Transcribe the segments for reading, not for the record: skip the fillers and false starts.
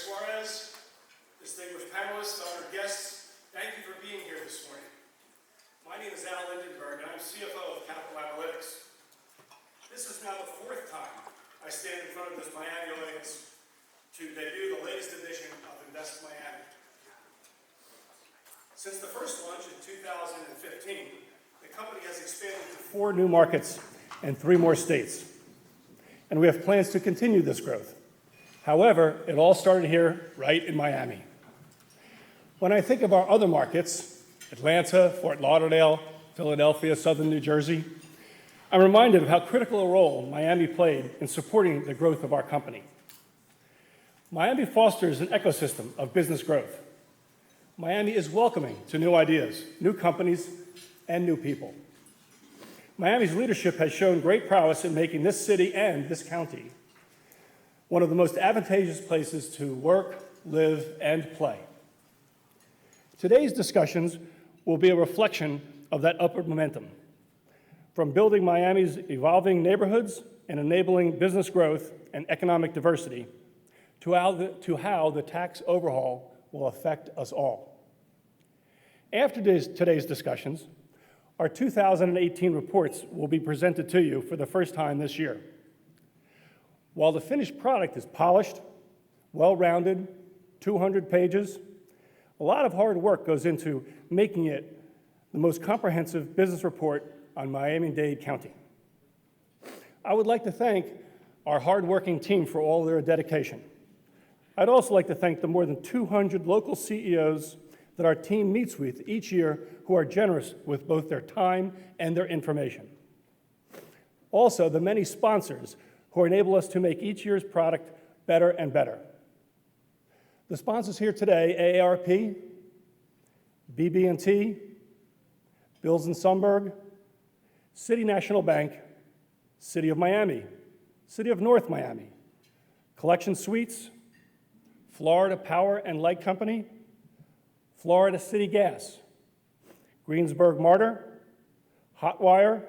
Suarez, distinguished panelists, honored guests, thank you for being here this morning. My name is Al Lindenberg, and I'm CFO of Capital Analytics. This is now the fourth time I stand in front of this Miami audience to debut the latest edition of Invest Miami. Since the first launch in 2015, the company has expanded to 4 new markets and 3 more states. And we have plans to continue this growth. However, it all started here, right in Miami. When I think of our other markets, Atlanta, Fort Lauderdale, Philadelphia, Southern New Jersey, I'm reminded of how critical a role Miami played in supporting the growth of our company. Miami fosters an ecosystem of business growth. Miami is welcoming to new ideas, new companies, and new people. Miami's leadership has shown great prowess in making this city and this county one of the most advantageous places to work, live, and play. Today's discussions will be a reflection of that upward momentum, from building Miami's evolving neighborhoods and enabling business growth and economic diversity to how the tax overhaul will affect us all. After today's discussions, our 2018 reports will be presented to you for the first time this year. While the finished product is polished, well-rounded, 200 pages, a lot of hard work goes into making it the most comprehensive business report on Miami-Dade County. I would like to thank our hardworking team for all their dedication. I'd also like to thank the more than 200 local CEOs that our team meets with each year who are generous with both their time and their information. Also, the many sponsors who enable us to make each year's product better and better. The sponsors here today, AARP, BB&T, Bills and Sundberg, City National Bank, City of Miami, City of North Miami, Collection Suites, Florida Power and Light Company, Florida City Gas, Greensburg Martyr, Hotwire,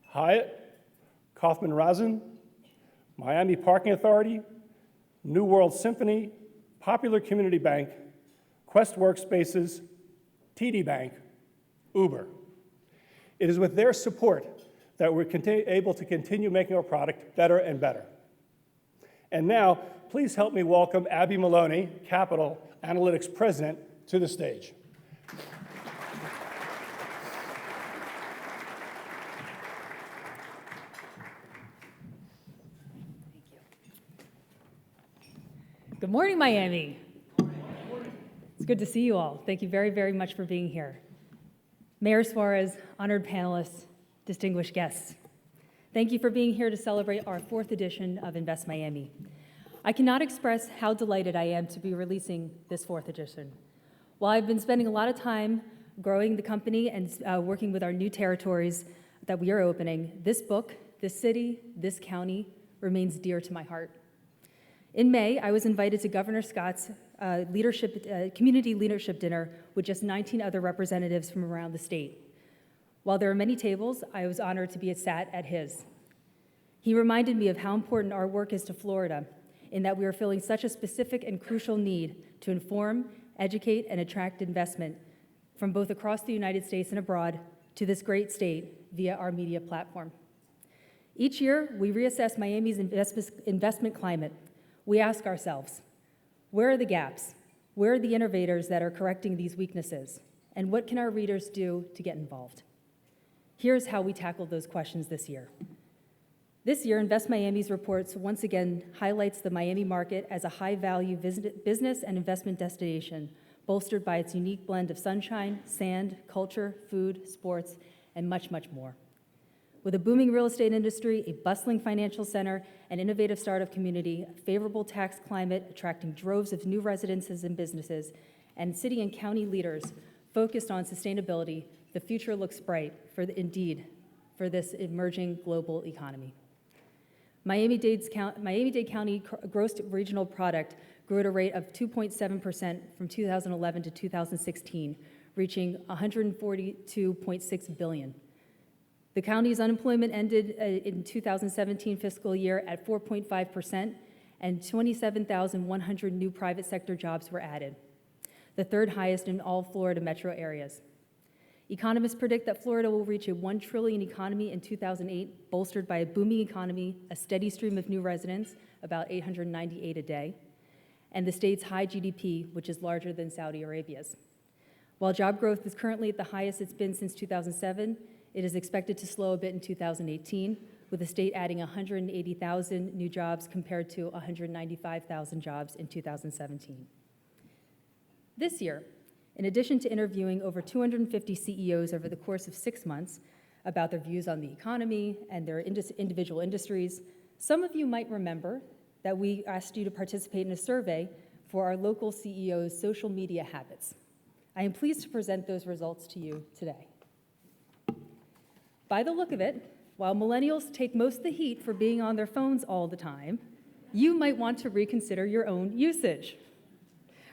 Hyatt, Kaufman Razin, Miami Parking Authority, New World Symphony, Popular Community Bank, Quest Workspaces, TD Bank, Uber. It is with their support that we're able to continue making our product better and better. And now, please help me welcome Abby Maloney, Capital Analytics President, to the stage. Good morning, Miami. It's good to see you all. Thank you very, very much for being here. Mayor Suarez, honored panelists, distinguished guests. Thank you for being here to celebrate our 4th edition of Invest Miami. I cannot express how delighted I am to be releasing this 4th edition. While I've been spending a lot of time growing the company and working with our new territories that we are opening, this book, this city, this county remains dear to my heart. In May, I was invited to Governor Scott's community leadership dinner with just 19 other representatives from around the state. While there are many tables, I was honored to be sat at his. He reminded me of how important our work is to Florida, in that we are filling such a specific and crucial need to inform, educate, and attract investment from both across the United States and abroad to this great state via our media platform. Each year, we reassess Miami's investment climate. We ask ourselves, where are the gaps? Where are the innovators that are correcting these weaknesses? And what can our readers do to get involved? Here's how we tackled those questions this year. This year, Invest Miami's reports once again highlights the Miami market as a high-value business and investment destination, bolstered by its unique blend of sunshine, sand, culture, food, sports, and much, much more. With a booming real estate industry, a bustling financial center, an innovative startup community, a favorable tax climate attracting droves of new residences and businesses, and city and county leaders focused on sustainability, the future looks bright for this emerging global economy. Miami-Dade County gross regional product grew at a rate of 2.7% from 2011 to 2016, reaching $142.6 billion. The county's unemployment ended in 2017 fiscal year at 4.5%, and 27,100 new private sector jobs were added, the third highest in all Florida metro areas. Economists predict that Florida will reach a $1 trillion economy in 2008, bolstered by a booming economy, a steady stream of new residents, about 898 a day, and the state's high GDP, which is larger than Saudi Arabia's. While job growth is currently at the highest it's been since 2007, it is expected to slow a bit in 2018, with the state adding 180,000 new jobs compared to 195,000 jobs in 2017. This year, in addition to interviewing over 250 CEOs over the course of 6 months about their views on the economy and their individual industries, some of you might remember that we asked you to participate in a survey for our local CEOs' social media habits. I am pleased to present those results to you today. By the look of it, while millennials take most of the heat for being on their phones all the time, you might want to reconsider your own usage.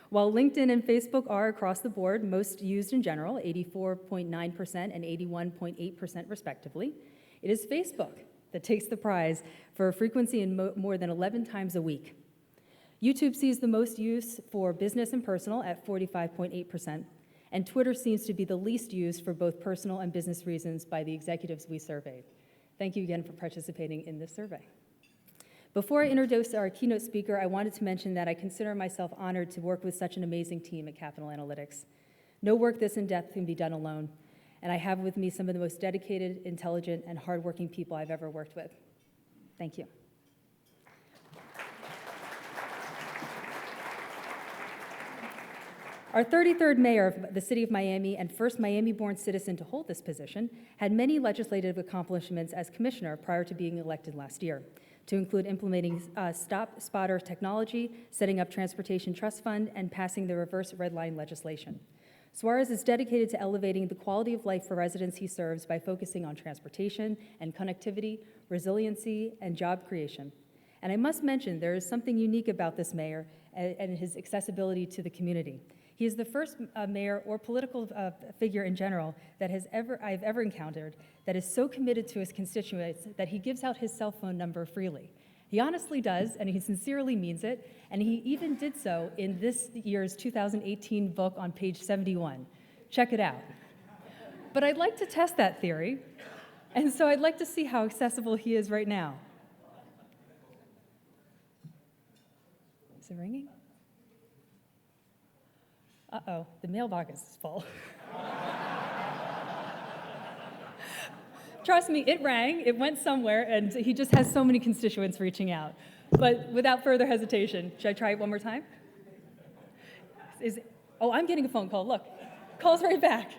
While LinkedIn and Facebook are across the board most used in general, 84.9% and 81.8% respectively, it is Facebook that takes the prize for a frequency in more than 11 times a week. YouTube sees the most use for business and personal at 45.8%, and Twitter seems to be the least used for both personal and business reasons by the executives we surveyed. Thank you again for participating in this survey. Before I introduce our keynote speaker, I wanted to mention that I consider myself honored to work with such an amazing team at Capital Analytics. No work this in-depth can be done alone, and I have with me some of the most dedicated, intelligent, and hardworking people I've ever worked with. Thank you. Our 33rd mayor of the city of Miami and first Miami-born citizen to hold this position had many legislative accomplishments as commissioner prior to being elected last year, to include implementing stop spotter technology, setting up transportation trust fund, and passing the reverse red line legislation. Suarez is dedicated to elevating the quality of life for residents he serves by focusing on transportation and connectivity, resiliency, and job creation. And I must mention, there is something unique about this mayor and his accessibility to the community. He is the first mayor or political figure in general that I've ever encountered that is so committed to his constituents that he gives out his cell phone number freely. He honestly does, and he sincerely means it, and he even did so in this year's 2018 book on page 71. Check it out. But I'd like to test that theory, and so I'd like to see how accessible he is right now. Is it ringing? Uh-oh, the mailbox is full. Trust me, it rang, it went somewhere, and he just has so many constituents reaching out. But without further hesitation, should I try it one more time? Oh, I'm getting a phone call, look. Call's right back.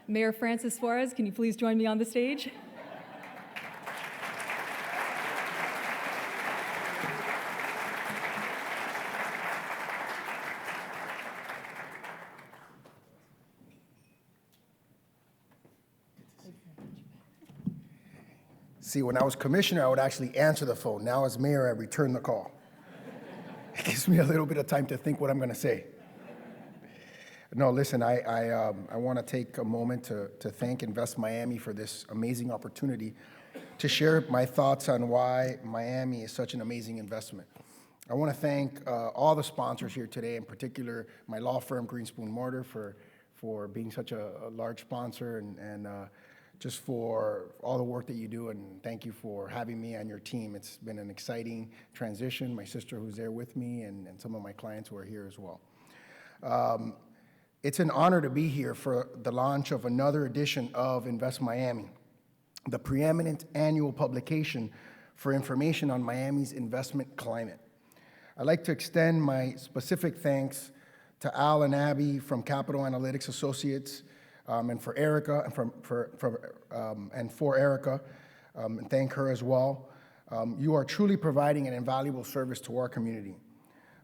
Mayor Francis Suarez, can you please join me on the stage? See, when I was commissioner, I would actually answer the phone. Now as mayor, I return the call. It gives me a little bit of time to think what I'm going to say. No, listen, I want to take a moment to thank Invest Miami for this amazing opportunity to share my thoughts on why Miami is such an amazing investment. I want to thank all the sponsors here today, in particular my law firm, Greenspoon Mortar, for being such a large sponsor and just for all the work that you do, and thank you for having me on your team. It's been an exciting transition. My sister who's there with me and some of my clients who are here as well. It's an honor to be here for the launch of another edition of Invest Miami, the preeminent annual publication for information on Miami's investment climate. I'd like to extend my specific thanks to Al and Abby from Capital Analytics Associates, and for Erica, and for Erica, and thank her as well. You are truly providing an invaluable service to our community.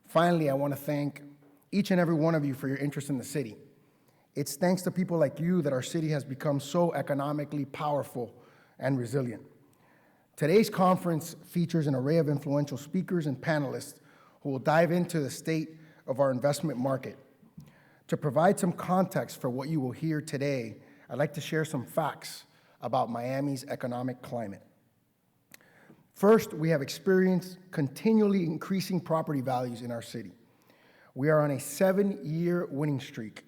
Finally, I want to thank each and every one of you for your interest in the city. It's thanks to people like you that our city has become so economically powerful and resilient. Today's conference features an array of influential speakers and panelists who will dive into the state of our investment market. To provide some context for what you will hear today, I'd like to share some facts about Miami's economic climate. First, we have experienced continually increasing property values in our city. We are on a 7-year winning streak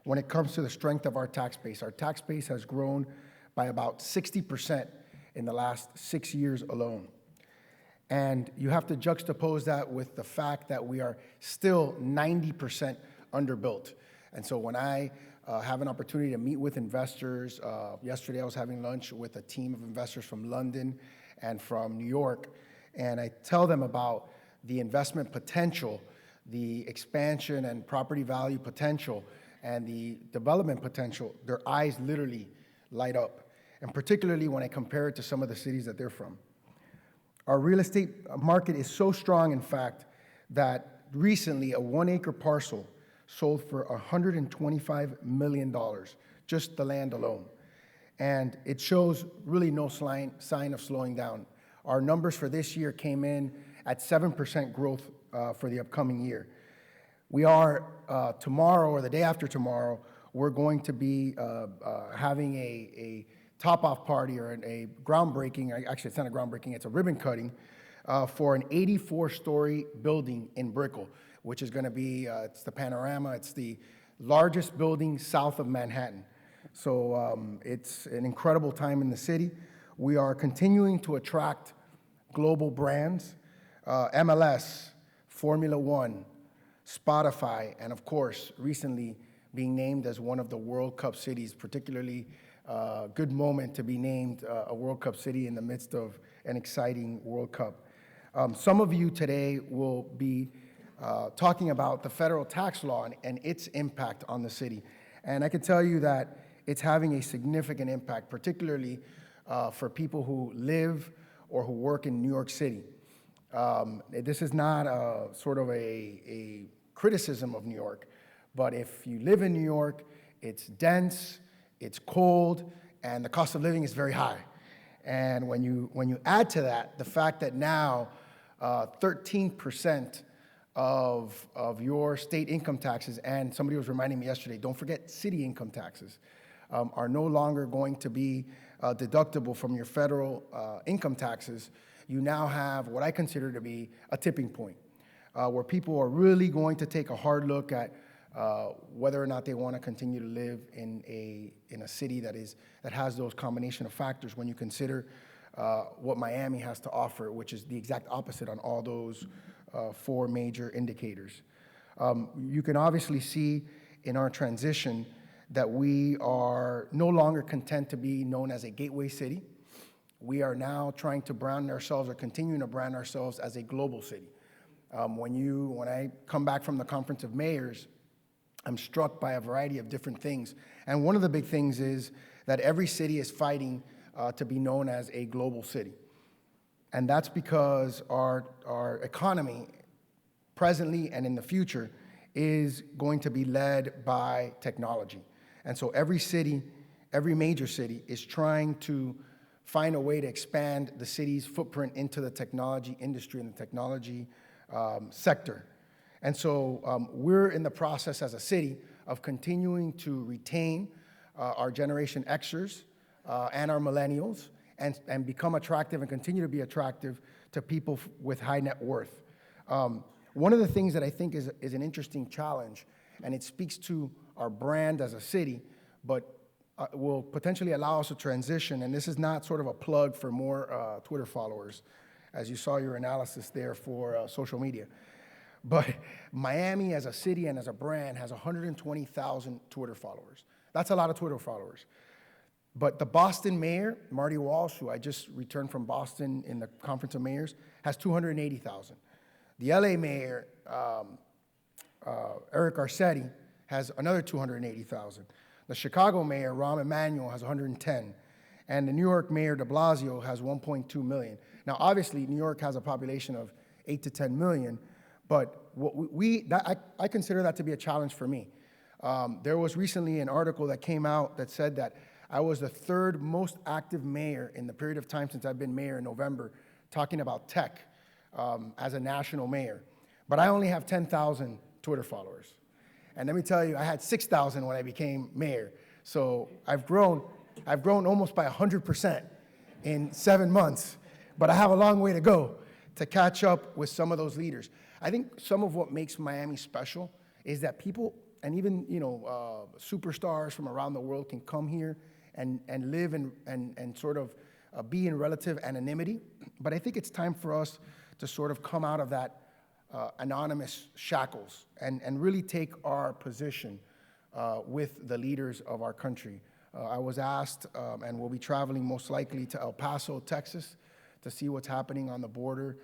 when it comes to the strength of our tax base. Our tax base has grown by about 60% in the last 6 years alone. And you have to juxtapose that with the fact that we are still 90% underbuilt. And so when I have an opportunity to meet with investors, yesterday I was having lunch with a team of investors from London and from New York, and I tell them about the investment potential, the expansion and property value potential, and the development potential, their eyes literally light up, and particularly when I compare it to some of the cities that they're from. Our real estate market is so strong, in fact, that recently a 1-acre parcel sold for $125 million, just the land alone. And it shows really no sign of slowing down. Our numbers for this year came in at 7% growth for the upcoming year. We are, tomorrow or the day after tomorrow, we're going to be having a top-off party or a groundbreaking, actually it's not a groundbreaking, it's a ribbon cutting for an 84-story building in Brickell, which is gonna be, it's the Panorama, it's the largest building south of Manhattan. So it's an incredible time in the city. We are continuing to attract global brands, MLS, Formula One, Spotify, and of course, recently being named as one of the World Cup cities, particularly good moment to be named a World Cup city in the midst of an exciting World Cup. Some of you today will be talking about the federal tax law and its impact on the city. And I can tell you that it's having a significant impact, particularly for people who live or who work in New York City. This is not a sort of a criticism of New York, but if you live in New York, it's dense, it's cold, and the cost of living is very high. And when you add to that the fact that now 13% of your state income taxes, and somebody was reminding me yesterday, don't forget city income taxes, are no longer going to be deductible from your federal income taxes, you now have what I consider to be a tipping point, where people are really going to take a hard look at whether or not they want to continue to live in a city that has those combination of factors when you consider what Miami has to offer, which is the exact opposite on all those 4 major indicators. You can obviously see in our transition that we are no longer content to be known as a gateway city. We are now trying to brand ourselves or continuing to brand ourselves as a global city. When I come back from the Conference of Mayors, I'm struck by a variety of different things. And one of the big things is that every city is fighting to be known as a global city. And that's because our economy, presently and in the future, is going to be led by technology. And so every city, every major city, is trying to find a way to expand the city's footprint into the technology industry and the technology sector. And so we're in the process as a city of continuing to retain our Generation Xers and our millennials and become attractive and continue to be attractive to people with high net worth. One of the things that I think is an interesting challenge, and it speaks to our brand as a city, but will potentially allow us to transition, and this is not sort of a plug for more Twitter followers, as you saw your analysis there for social media. But Miami as a city and as a brand has 120,000 Twitter followers. That's a lot of Twitter followers. But the Boston mayor, Marty Walsh, who I just returned from Boston in the Conference of Mayors, has 280,000. The LA mayor, Eric Garcetti, has another 280,000. The Chicago mayor, Rahm Emanuel, has 110. And the New York mayor, de Blasio, has 1.2 million. Now, obviously, New York has a population of 8 to 10 million, but I consider that to be a challenge for me. There was recently an article that came out that said that I was the 3rd most active mayor in the period of time since I've been mayor in November, talking about tech as a national mayor. But I only have 10,000 Twitter followers. And let me tell you, I had 6,000 when I became mayor. So I've grown almost by 100% in 7 months. but I have a long way to go to catch up with some of those leaders. I think some of what makes Miami special is that people, and even superstars from around the world can come here and live and sort of be in relative anonymity. But I think it's time for us to sort of come out of that anonymous shackles and really take our position with the leaders of our country. I was asked, and we'll be traveling most likely to El Paso, Texas, to see what's happening on the border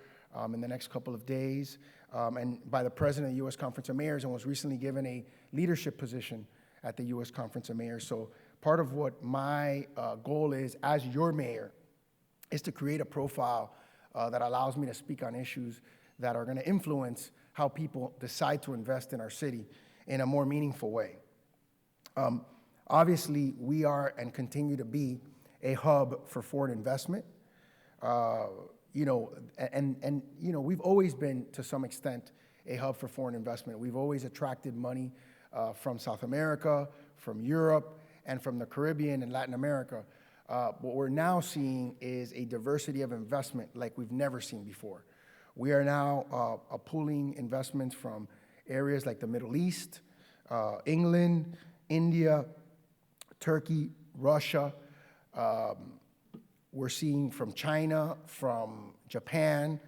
in the next couple of days, and by the president of the U.S. Conference of Mayors, and was recently given a leadership position at the U.S. Conference of Mayors. So part of what my goal is as your mayor is to create a profile that allows me to speak on issues that are going to influence how people decide to invest in our city in a more meaningful way. Obviously, we are and continue to be a hub for foreign investment. We've always been, to some extent, a hub for foreign investment. We've always attracted money from South America, from Europe, and from the Caribbean and Latin America. What we're now seeing is a diversity of investment like we've never seen before. We are now pulling investments from areas like the Middle East, England, India, Turkey, Russia. We're seeing from China, from Japan.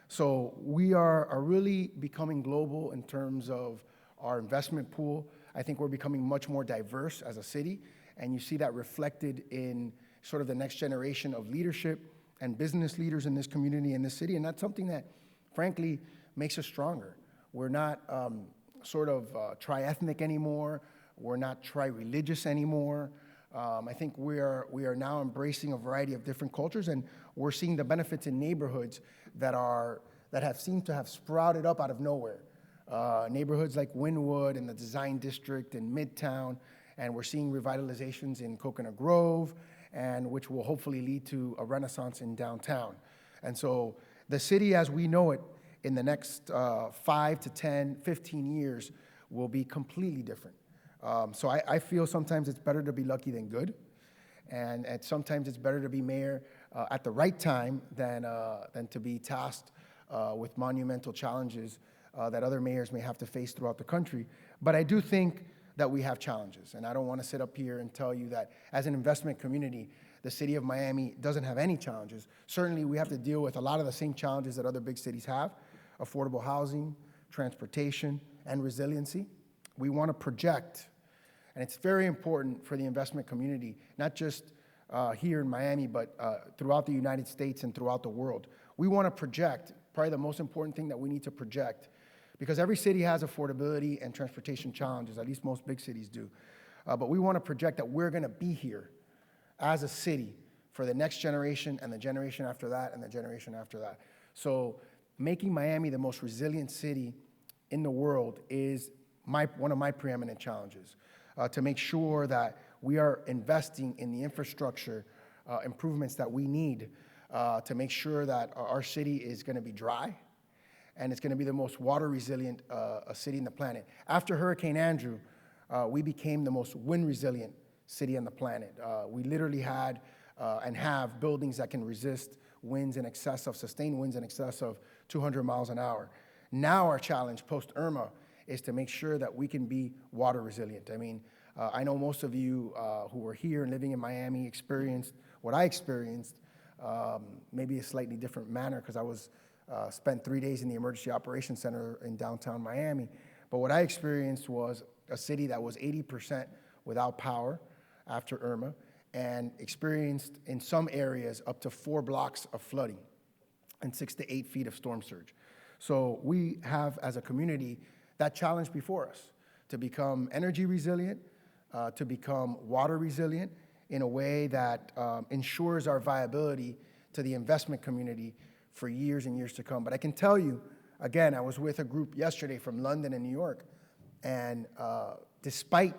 So we are really becoming global in terms of our investment pool. I think we're becoming much more diverse as a city, and you see that reflected in sort of the next generation of leadership and business leaders in this community, in this city, and that's something that, frankly, makes us stronger. We're not tri-ethnic anymore. We're not tri-religious anymore. I think we are now embracing a variety of different cultures, and we're seeing the benefits in neighborhoods that have seemed to have sprouted up out of nowhere. Neighborhoods like Wynwood and the Design District in Midtown, and we're seeing revitalizations in Coconut Grove, and which will hopefully lead to a renaissance in downtown. And so the city as we know it in the next 5 to 10, 15 years will be completely different. So I feel sometimes it's better to be lucky than good, and sometimes it's better to be mayor at the right time than to be tasked with monumental challenges that other mayors may have to face throughout the country. But I do think that we have challenges, and I don't want to sit up here and tell you that as an investment community, the city of Miami doesn't have any challenges. Certainly, we have to deal with a lot of the same challenges that other big cities have: affordable housing, transportation, and resiliency. We want to project. And it's very important for the investment community, not just here in Miami, but throughout the United States and throughout the world. We want to project, probably the most important thing that we need to project, because every city has affordability and transportation challenges, at least most big cities do. But we want to project that we're going to be here as a city for the next generation and the generation after that and the generation after that. So making Miami the most resilient city in the world is one of my preeminent challenges. To make sure that we are investing in the infrastructure improvements that we need to make sure that our city is going to be dry and it's going to be the most water resilient city on the planet. After Hurricane Andrew, we became the most wind resilient city on the planet. We literally had and have buildings that can resist sustained winds in excess of 200 miles an hour. Now our challenge post-Irma is to make sure that we can be water resilient. I mean, I know most of you who were here and living in Miami experienced what I experienced, maybe a slightly different manner because I spent 3 days in the Emergency Operations Center in downtown Miami. But what I experienced was a city that was 80% without power after Irma and experienced in some areas up to 4 blocks of flooding and 6 to 8 feet of storm surge. So we have, as a community, that challenge before us to become energy resilient, to become water resilient in a way that ensures our viability to the investment community for years and years to come. But I can tell you, again, I was with a group yesterday from London and New York, and despite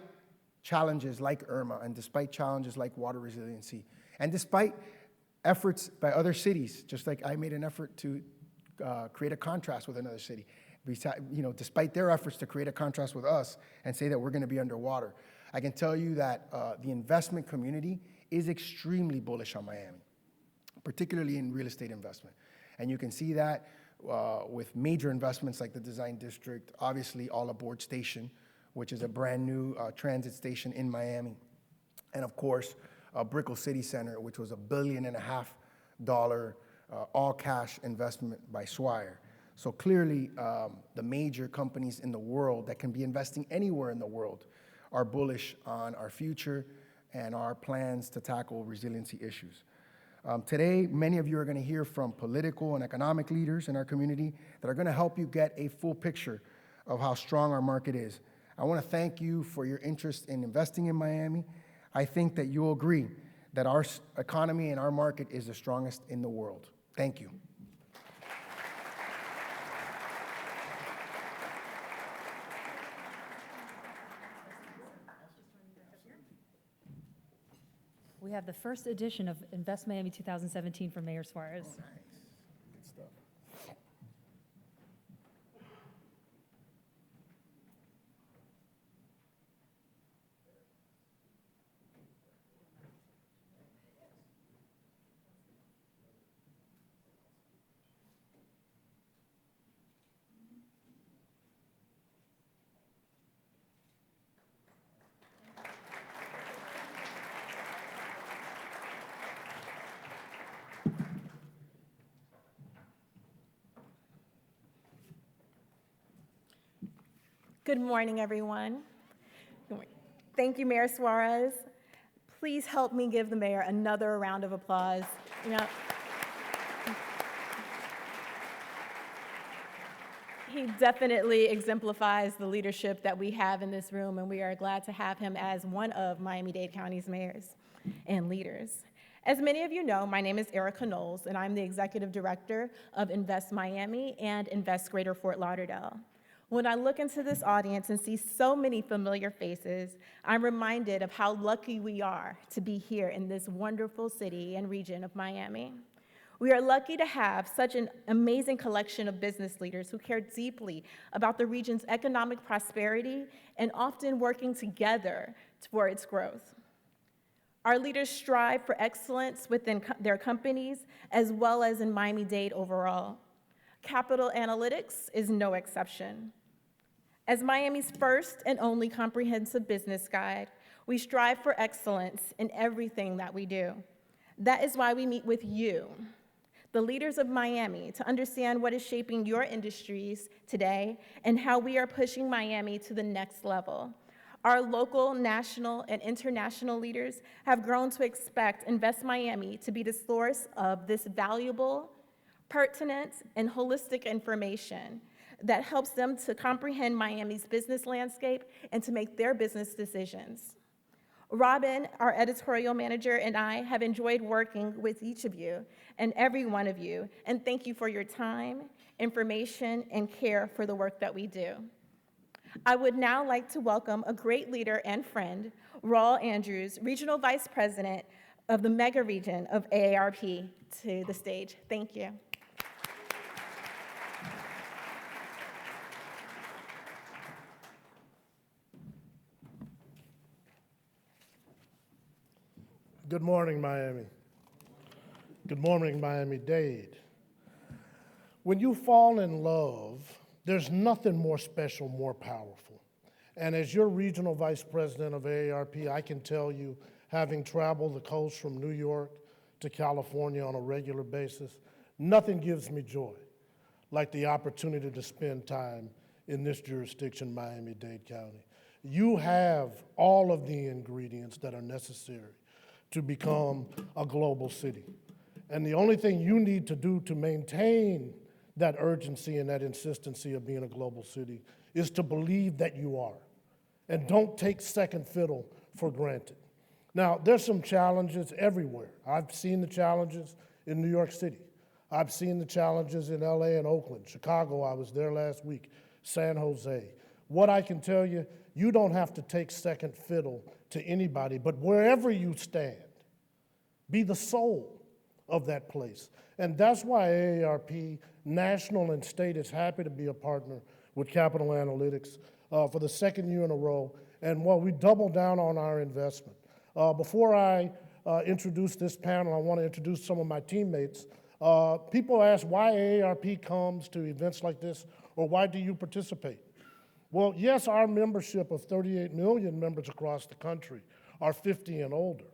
challenges like Irma and despite challenges like water resiliency, and despite efforts by other cities, just like I made an effort to create a contrast with another city, despite their efforts to create a contrast with us and say that we're going to be underwater, I can tell you that the investment community is extremely bullish on Miami. particularly in real estate investment. And you can see that with major investments like the Design District, obviously All Aboard Station, which is a brand new transit station in Miami. And of course, Brickell City Center, which was $1.5 billion all-cash investment by Suarez. So clearly, the major companies in the world that can be investing anywhere in the world are bullish on our future and our plans to tackle resiliency issues. Today, many of you are going to hear from political and economic leaders in our community that are going to help you get a full picture of how strong our market is. I want to thank you for your interest in investing in Miami. I think that you'll agree that our economy and our market is the strongest in the world. Thank you. We have the first edition of Invest Miami 2017 from Mayor Suarez. Oh, nice. Good stuff. Good morning, everyone. Good morning. Thank you, Mayor Suarez. Please help me give the mayor another round of applause. He definitely exemplifies the leadership that we have in this room, and we are glad to have him as one of Miami-Dade County's mayors and leaders. As many of you know, my name is Erica Knowles, and I'm the Executive Director of Invest Miami and Invest Greater Fort Lauderdale. When I look into this audience and see so many familiar faces, I'm reminded of how lucky we are to be here in this wonderful city and region of Miami. We are lucky to have such an amazing collection of business leaders who care deeply about the region's economic prosperity and often working together for its growth. Our leaders strive for excellence within their companies as well as in Miami-Dade overall. Capital Analytics is no exception. As Miami's first and only comprehensive business guide, we strive for excellence in everything that we do. That is why we meet with you, the leaders of Miami, to understand what is shaping your industries today and how we are pushing Miami to the next level. Our local, national, and international leaders have grown to expect Invest Miami to be the source of this valuable, pertinent, and holistic information that helps them to comprehend Miami's business landscape and to make their business decisions. Robin, our editorial manager, and I have enjoyed working with each of you and every one of you, and thank you for your time, information, and care for the work that we do. I would now like to welcome a great leader and friend, Raul Andrews, Regional Vice President of the Mega Region of AARP, to the stage. Thank you. Good morning, Miami. Good morning, Miami-Dade. When you fall in love, there's nothing more special, more powerful. And as your regional vice president of AARP, I can tell you, having traveled the coast from New York to California on a regular basis, nothing gives me joy like the opportunity to spend time in this jurisdiction, Miami-Dade County. You have all of the ingredients that are necessary to become a global city. And the only thing you need to do to maintain that urgency and that insistency of being a global city is to believe that you are. And don't take second fiddle for granted. Now, there's some challenges everywhere. I've seen the challenges in New York City. I've seen the challenges in LA and Oakland. Chicago, I was there last week. San Jose. What I can tell you, you don't have to take second fiddle to anybody, but wherever you stand, be the soul of that place. And that's why AARP, national and state, is happy to be a partner with Capital Analytics for the second year in a row. And while we double down on our investment, before I introduce this panel. I want to introduce some of my teammates. People ask why AARP comes to events like this, or why do you participate? Well, yes, our membership of 38 million members across the country are 50 and older.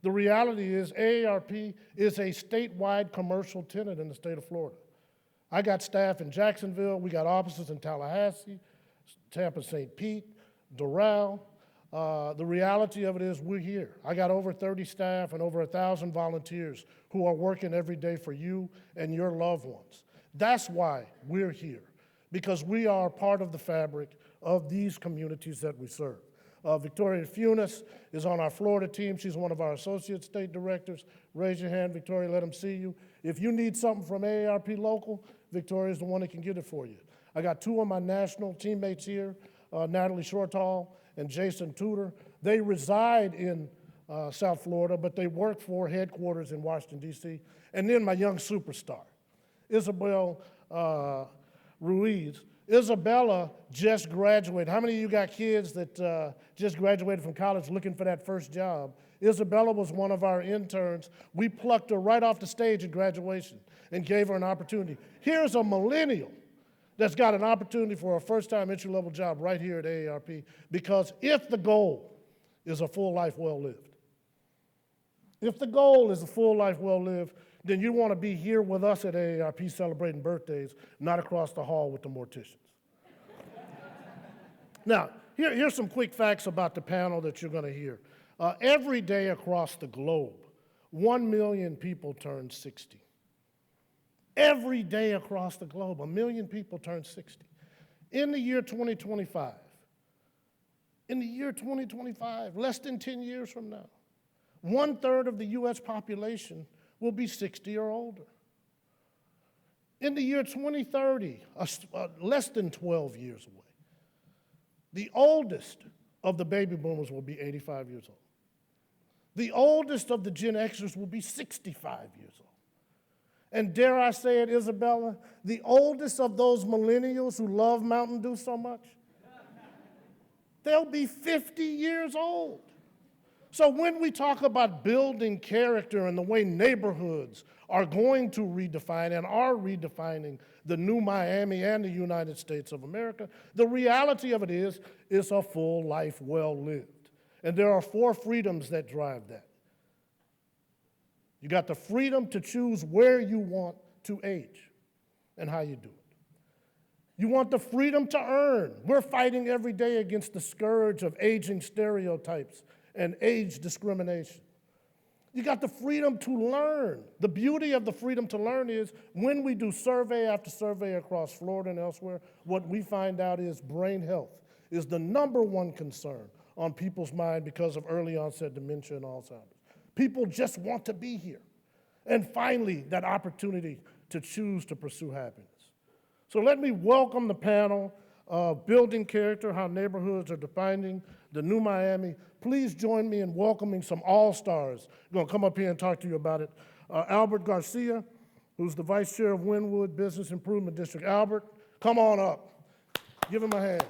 The reality is AARP is a statewide commercial tenant in the state of Florida. I got staff in Jacksonville. We got offices in Tallahassee, Tampa, St. Pete, Doral. The reality of it is we're here. I got over 30 staff and over 1,000 volunteers who are working every day for you and your loved ones. That's why we're here, because we are part of the fabric of these communities that we serve. Victoria Funes is on our Florida team. She's one of our associate state directors. Raise your hand, Victoria, let them see you. If you need something from AARP local, Victoria's the one that can get it for you. I got two of my national teammates here, Natalie Shortall and Jason Tudor. They reside in South Florida, but they work for headquarters in Washington, D.C. And then my young superstar, Isabel Ruiz. Isabella just graduated. How many of you got kids that just graduated from college looking for that first job? Isabella was one of our interns. We plucked her right off the stage at graduation and gave her an opportunity. Here's a millennial that's got an opportunity for a first-time entry-level job right here at AARP, because if the goal is a full life well-lived, if the goal is a full life well-lived, then you want to be here with us at AARP celebrating birthdays, not across the hall with the morticians. Now, here's some quick facts about the panel that you're going to hear. Every day across the globe, 1 million people turn 60. Every day across the globe, 1 million people turn 60. In the year 2025, less than 10 years from now, 1/3 of the U.S. population will be 60 or older. In the year 2030, less than 12 years away, the oldest of the baby boomers will be 85 years old. The oldest of the Gen Xers will be 65 years old. And dare I say it, Isabella, the oldest of those millennials who love Mountain Dew so much, they'll be 50 years old. So when we talk about building character and the way neighborhoods are going to redefine and are redefining the new Miami and the United States of America, the reality of it is it's a full life well lived. And there are 4 freedoms that drive that. You got the freedom to choose where you want to age and how you do it. You want the freedom to earn. We're fighting every day against the scourge of aging stereotypes and age discrimination. You got the freedom to learn. The beauty of the freedom to learn is when we do survey after survey across Florida and elsewhere, what we find out is brain health is the #1 concern on people's mind because of early onset dementia and Alzheimer's. People just want to be here. And finally, that opportunity to choose to pursue happiness. So let me welcome the panel of Building Character, How Neighborhoods Are Defining the New Miami. Please join me in welcoming some all-stars. I'm going to come up here and talk to you about it. Albert Garcia, who's the Vice Chair of Wynwood Business Improvement District. Albert, come on up. Give him a hand.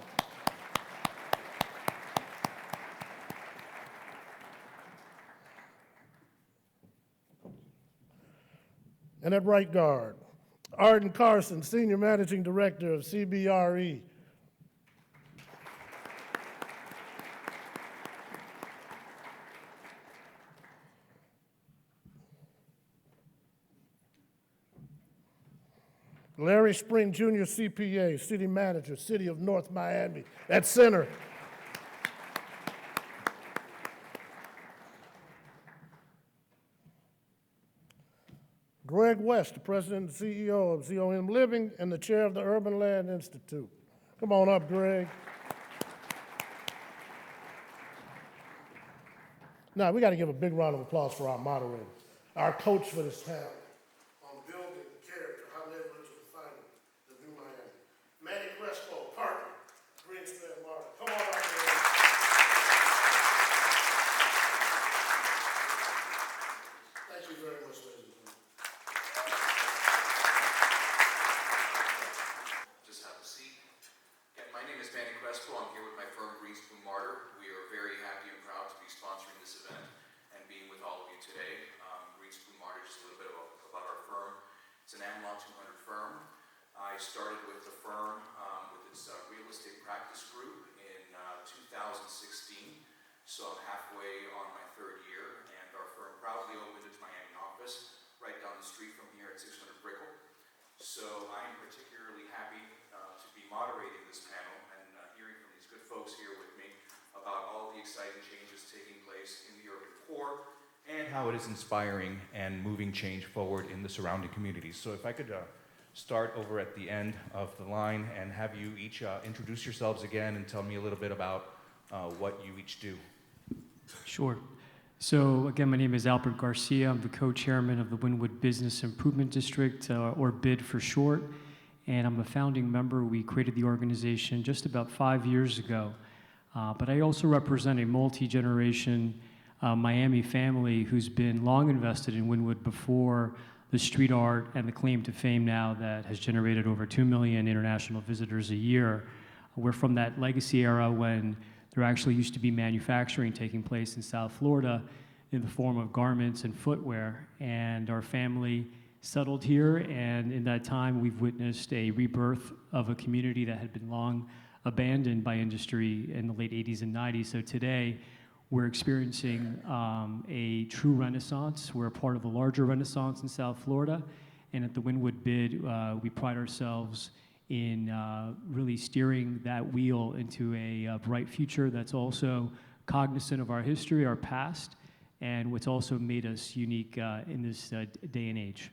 And at right guard, Arden Carson, Senior Managing Director of CBRE. Larry Spring, Jr., CPA, City Manager, City of North Miami, at center. Greg West, the President and CEO of ZOM Living and the Chair of the Urban Land Institute. Come on up, Greg. Now, we got to give a big round of applause for our moderator, our coach for this panel on building character, how neighborhoods are defining the new Miami. Manny Crespo, partner, Greenspan Martin. Come on up, Manny. Thank you very much, ladies and gentlemen. Just have a seat. Yeah, my name is Manny Crespo. I'm here with my firm, Greenspan Martin. We are very happy and proud to be sponsoring this event and being with all of you today. So I'm halfway on my third year, and our firm proudly opened its Miami office right down the street from here at 600 Brickell. So I am particularly happy to be moderating this panel and hearing from these good folks here with me about all the exciting changes taking place in the urban core and how it is inspiring and moving change forward in the surrounding communities. So if I could start over at the end of the line and have you each introduce yourselves again and tell me a little bit about what you each do. Sure. So again, my name is Albert Garcia. I'm the co-chairman of the Wynwood Business Improvement District, or BID for short, and I'm a founding member. We created the organization just about 5 years ago. But I also represent a multi-generation Miami family who's been long invested in Wynwood before the street art and the claim to fame now that has generated over 2 million international visitors a year. We're from that legacy era when there actually used to be manufacturing taking place in South Florida in the form of garments and footwear. And our family settled here, and in that time, we've witnessed a rebirth of a community that had been long abandoned by industry in the late 80s and 90s. So today, we're experiencing a true renaissance. We're a part of a larger renaissance in South Florida. And at the Wynwood BID, we pride ourselves in really steering that wheel into a bright future that's also cognizant of our history, our past, and what's also made us unique in this day and age.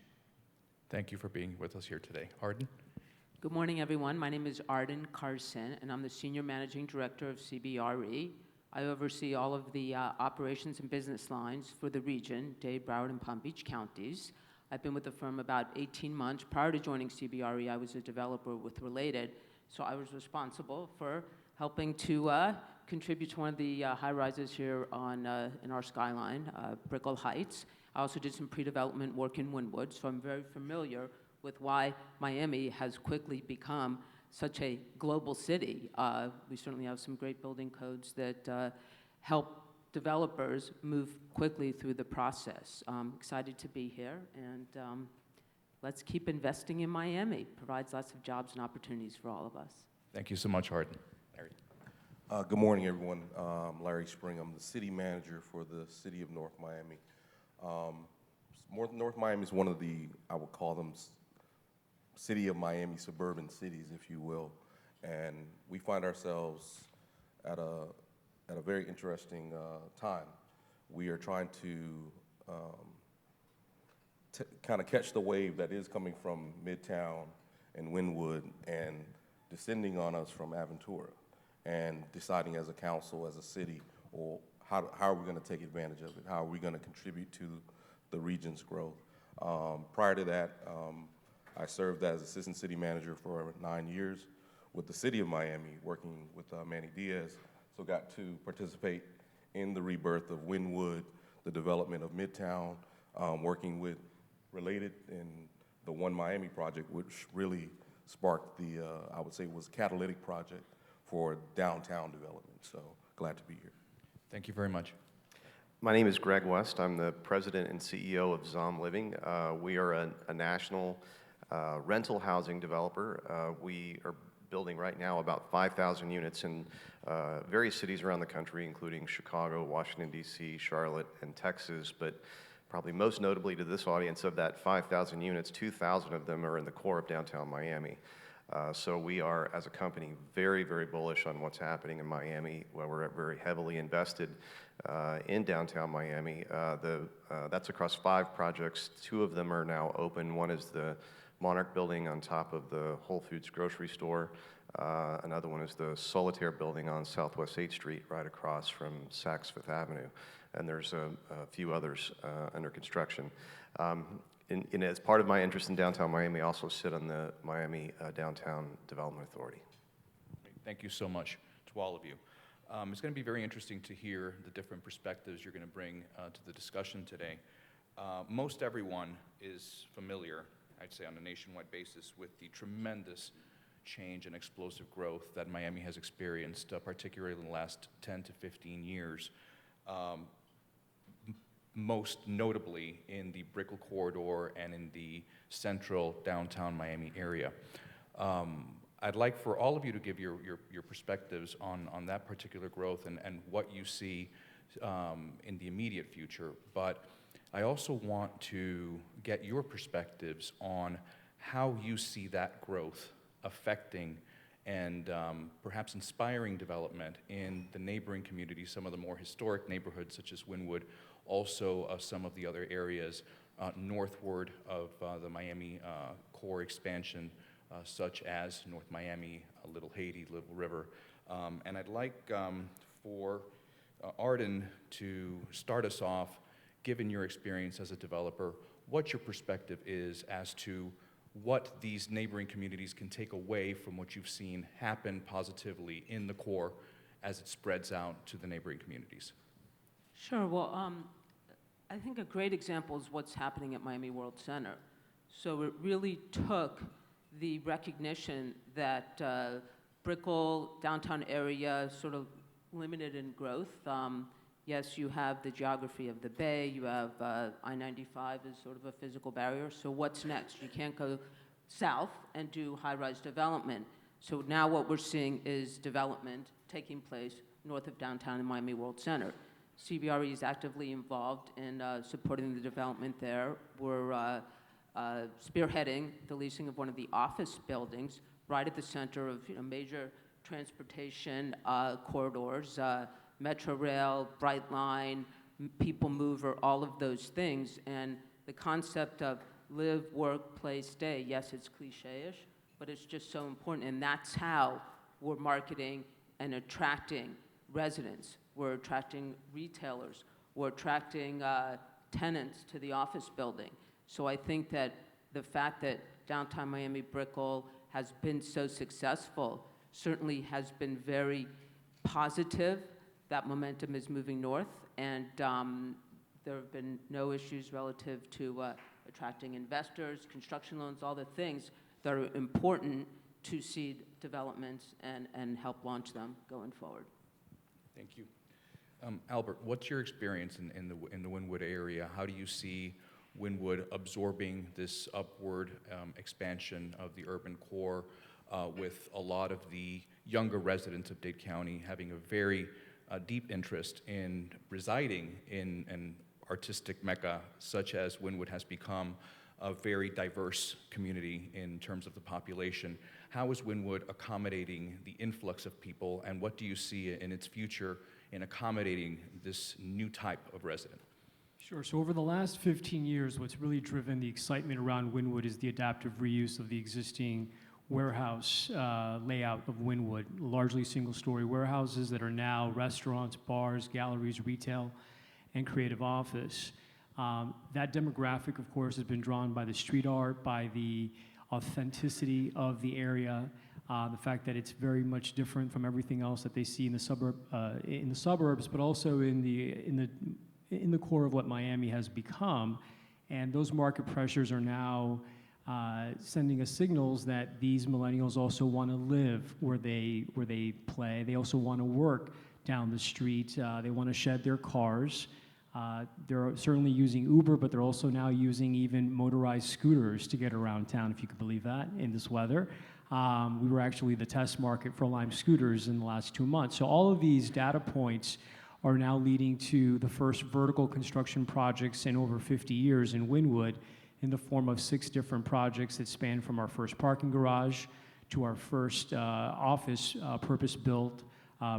Thank you for being with us here today. Arden? Good morning, everyone. My name is Arden Carson, and I'm the Senior Managing Director of CBRE. I oversee all of the operations and business lines for the region, Dade, Broward, and Palm Beach counties. I've been with the firm about 18 months. Prior to joining CBRE, I was a developer with Related, so I was responsible for helping to contribute to one of the high-rises here in our skyline, Brickell Heights. I also did some pre-development work in Wynwood, so I'm very familiar with why Miami has quickly become such a global city. We certainly have some great building codes that help developers move quickly through the process. I'm excited to be here, and let's keep investing in Miami. Provides lots of jobs and opportunities for all of us. Thank you so much, Arden. Larry. Good morning, everyone. Larry Spring. I'm the city manager for the city of North Miami. North Miami is one of the, I would call them, city of Miami suburban cities, if you will. And we find ourselves at a very interesting time. We are trying to kind of catch the wave that is coming from Midtown and Wynwood and descending on us from Aventura, and deciding as a council, as a city, or how are we going to take advantage of it? How are we going to contribute to the region's growth? Prior to that, I served as assistant city manager for 9 years with the city of Miami, working with Manny Diaz. So got to participate in the rebirth of Wynwood, the development of Midtown, working with Related in the One Miami project, which really sparked the, I would say, was a catalytic project for downtown development. So glad to be here. Thank you very much. My name is Greg West. I'm the president and CEO of Zom Living. We are a national rental housing developer. We are building right now about 5,000 units in various cities around the country, including Chicago, Washington, D.C., Charlotte, and Texas. But probably most notably to this audience, of that 5,000 units, 2,000 of them are in the core of downtown Miami. So we are, as a company, very, very bullish on what's happening in Miami, where we're very heavily invested in downtown Miami. That's across 5 projects. 2 of them are now open. One is the Monarch building on top of the Whole Foods grocery store. Another one is the Solitaire building on Southwest 8th Street, right across from Saks Fifth Avenue. And there's a few others under construction. As part of my interest in downtown Miami, I also sit on the Miami Downtown Development Authority. Thank you so much to all of you. It's going to be very interesting to hear the different perspectives you're going to bring to the discussion today. Most everyone is familiar, I'd say on a nationwide basis, with the tremendous change and explosive growth that Miami has experienced, particularly in the last 10 to 15 years. Most notably in the Brickell corridor and in the central downtown Miami area. I'd like for all of you to give your perspectives on that particular growth and what you see in the immediate future, but I also want to get your perspectives on how you see that growth affecting and perhaps inspiring development in the neighboring communities, some of the more historic neighborhoods such as Wynwood, also some of the other areas northward of the Miami core expansion, such as North Miami, Little Haiti, Little River. And I'd like for Arden to start us off, given your experience as a developer, what your perspective is as to what these neighboring communities can take away from what you've seen happen positively in the core as it spreads out to the neighboring communities. Sure. Well, I think a great example is what's happening at Miami World Center. So it really took the recognition that Brickell, downtown area, sort of limited in growth. Yes, you have the geography of the Bay, you have I-95 as sort of a physical barrier, so what's next? You can't go south and do high-rise development. So now what we're seeing is development taking place north of downtown in Miami World Center. CBRE is actively involved in supporting the development there. We're spearheading the leasing of one of the office buildings right at the center of major transportation corridors, Metro Rail, Brightline, People Mover, all of those things. And the concept of live, work, play, stay, yes, it's cliche-ish, but it's just so important. And that's how we're marketing and attracting residents. We're attracting retailers. We're attracting tenants to the office building. So I think that the fact that downtown Miami Brickell has been so successful certainly has been very positive. That momentum is moving north, and there have been no issues relative to attracting investors, construction loans, all the things that are important to seed developments and help launch them going forward. Thank you. Albert, what's your experience in the Wynwood area? How do you see Wynwood absorbing this upward expansion of the urban core with a lot of the younger residents of Dade County having a very deep interest in residing in an artistic mecca such as Wynwood has become, a very diverse community in terms of the population? How is Wynwood accommodating the influx of people, and what do you see in its future in accommodating this new type of resident? Sure. So over the last 15 years, what's really driven the excitement around Wynwood is the adaptive reuse of the existing warehouse layout of Wynwood, largely single-story warehouses that are now restaurants, bars, galleries, retail, and creative office. That demographic, of course, has been drawn by the street art, by the authenticity of the area, the fact that it's very much different from everything else that they see in the suburbs, but also in the core of what Miami has become. And those market pressures are now sending us signals that these millennials also want to live where they play. They also want to work down the street. They want to shed their cars. They're certainly using Uber, but they're also now using even motorized scooters to get around town, if you could believe that, in this weather. We were actually the test market for Lime scooters in the last 2 months. So all of these data points are now leading to the first vertical construction projects in over 50 years in Wynwood, in the form of 6 different projects that span from our first parking garage to our first office purpose-built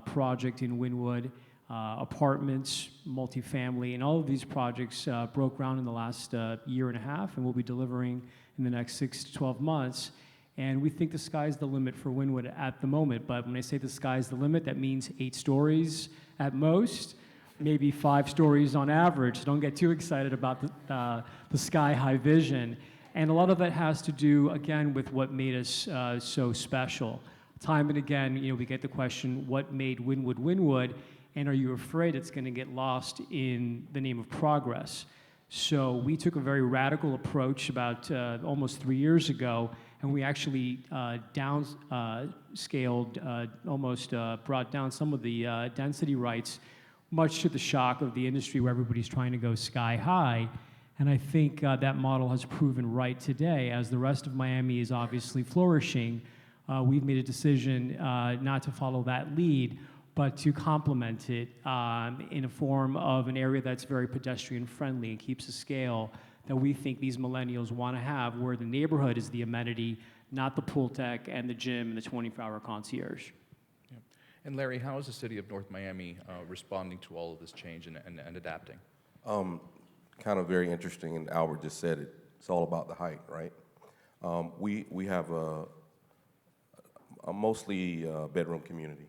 project in Wynwood, apartments, multifamily, and all of these projects broke ground in the last year and a half, and we'll be delivering in the next 6 to 12 months. And we think the sky's the limit for Wynwood at the moment, but when I say the sky's the limit, that means 8 stories at most, maybe 5 stories on average. So don't get too excited about the sky-high vision. And a lot of that has to do, again, with what made us so special. Time and again, we get the question, what made Wynwood Wynwood? And are you afraid it's going to get lost in the name of progress? So we took a very radical approach about almost 3 years ago, and we actually downscaled, almost brought down some of the density rights, much to the shock of the industry where everybody's trying to go sky high. And I think that model has proven right today. As the rest of Miami is obviously flourishing, we've made a decision not to follow that lead, but to complement it in a form of an area that's very pedestrian friendly and keeps a scale that we think these millennials want to have, where the neighborhood is the amenity, not the pool deck and the gym and the 24-hour concierge. Yeah. And Larry, how is the city of North Miami responding to all of this change and adapting? Kind of very interesting, and Albert just said it. It's all about the height, right? We have a mostly bedroom community,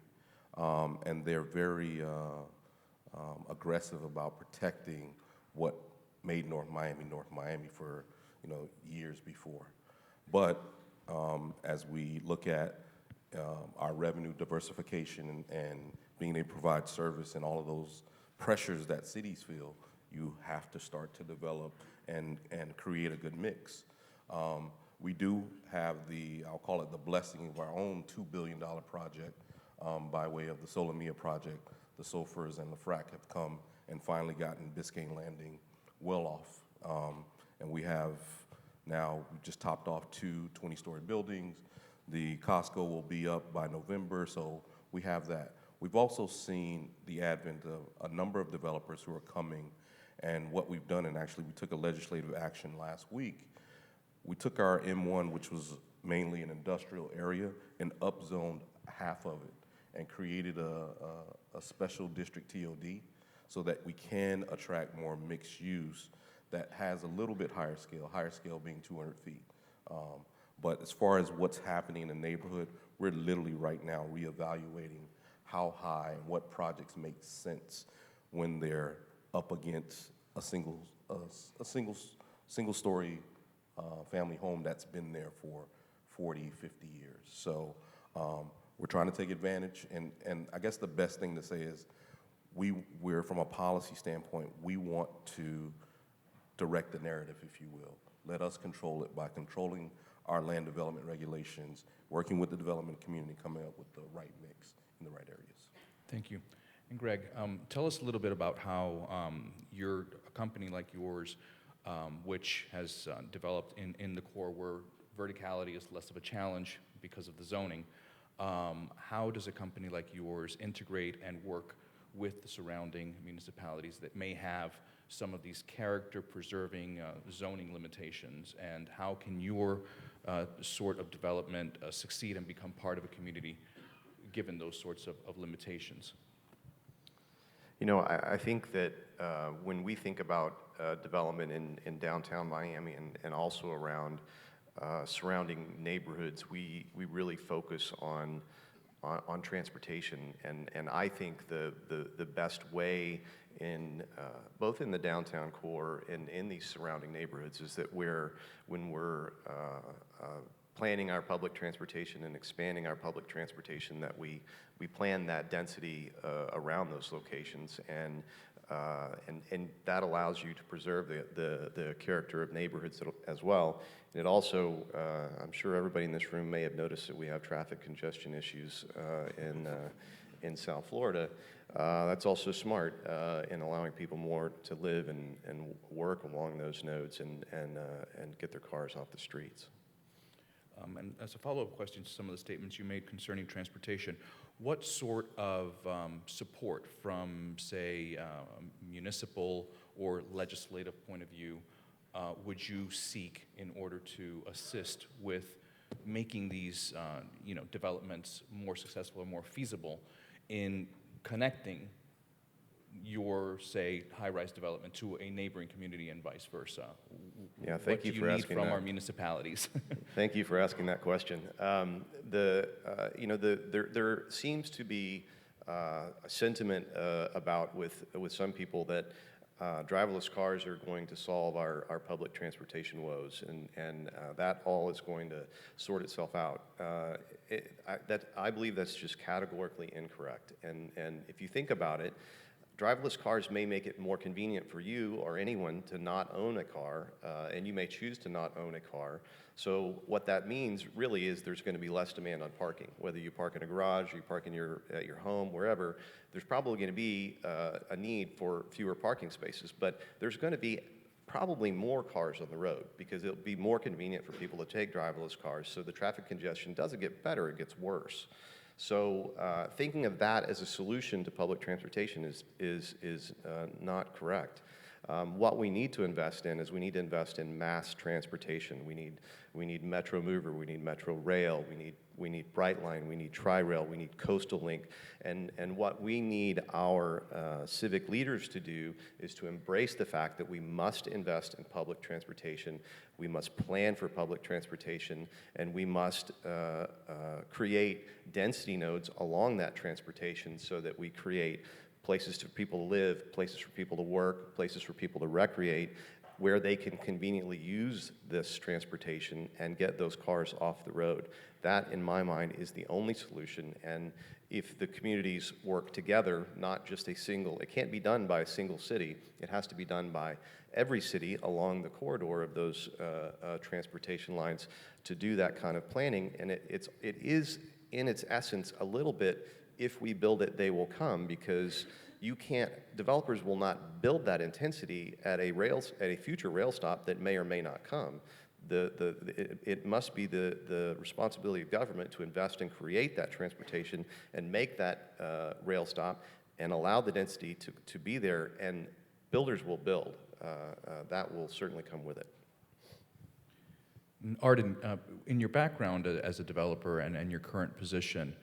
and they're very aggressive about protecting what made North Miami for years before. But as we look at our revenue diversification and being able to provide service and all of those pressures that cities feel, you have to start to develop and create a good mix. We do have I'll call it the blessing of our own $2 billion project by way of the Solomia project. The SOFRs and the FRAC have come and finally gotten Biscayne Landing well off. And we have now, we just topped off 2 20-story buildings. The Costco will be up by November, so we have that. We've also seen the advent of a number of developers who are coming, and what we've done, and actually we took a legislative action last week, we took our M1, which was mainly an industrial area, and upzoned half of it and created a special district TOD so that we can attract more mixed use that has a little bit higher scale being 200 feet. But as far as what's happening in the neighborhood, we're literally right now reevaluating how high and what projects make sense when they're up against a single story family home that's been there for 40, 50 years. So we're trying to take advantage, and I guess the best thing to say is we're from a policy standpoint, we want to direct the narrative, if you will. Let us control it by controlling our land development regulations, working with the development community, coming up with the right mix in the right areas. Thank you. And Greg, tell us a little bit about how a company like yours, which has developed in the core where verticality is less of a challenge because of the zoning, how does a company like yours integrate and work with the surrounding municipalities that may have some of these character-preserving zoning limitations, and how can your sort of development succeed and become part of a community given those sorts of limitations? I think that when we think about development in downtown Miami and also around surrounding neighborhoods, we really focus on transportation, and I think the best way in both in the downtown core and in these surrounding neighborhoods is that when we're planning our public transportation and expanding our public transportation, that we plan that density around those locations, and that allows you to preserve the character of neighborhoods as well. And it also, I'm sure everybody in this room may have noticed that we have traffic congestion issues in South Florida. That's also smart in allowing people more to live and work along those nodes and get their cars off the streets. And as a follow-up question to some of the statements you made concerning transportation, what sort of support from, say, municipal or legislative point of view would you seek in order to assist with making these developments more successful or more feasible in connecting your, say, high-rise development to a neighboring community and vice versa? Yeah, thank you for asking that. What do you need from our municipalities? Thank you for asking that question. There seems to be a sentiment about with some people that driverless cars are going to solve our public transportation woes, and that all is going to sort itself out. I believe that's just categorically incorrect. And if you think about it, driverless cars may make it more convenient for you or anyone to not own a car, and you may choose to not own a car. So what that means really is there's going to be less demand on parking. Whether you park in a garage, or you park at your home, wherever, there's probably going to be a need for fewer parking spaces. But there's going to be probably more cars on the road because it'll be more convenient for people to take driverless cars. So the traffic congestion doesn't get better, it gets worse. So thinking of that as a solution to public transportation is not correct. What we need to invest in is we need to invest in mass transportation. We need Metro Mover, we need Metro Rail, we need Brightline, we need Tri-Rail, we need Coastal Link, and what we need our civic leaders to do is to embrace the fact that we must invest in public transportation, we must plan for public transportation, and we must create density nodes along that transportation so that we create places for people to live, places for people to work, places for people to recreate, where they can conveniently use this transportation and get those cars off the road. That, in my mind, is the only solution. And if the communities work together, not just it can't be done by a single city. It has to be done by every city along the corridor of those transportation lines to do that kind of planning. And it is, in its essence, a little bit, if we build it, they will come, because developers will not build that intensity at a future rail stop that may or may not come. It must be the responsibility of government to invest and create that transportation and make that rail stop and allow the density to be there, and builders will build. That will certainly come with it. Arden, in your background as a developer and your current position,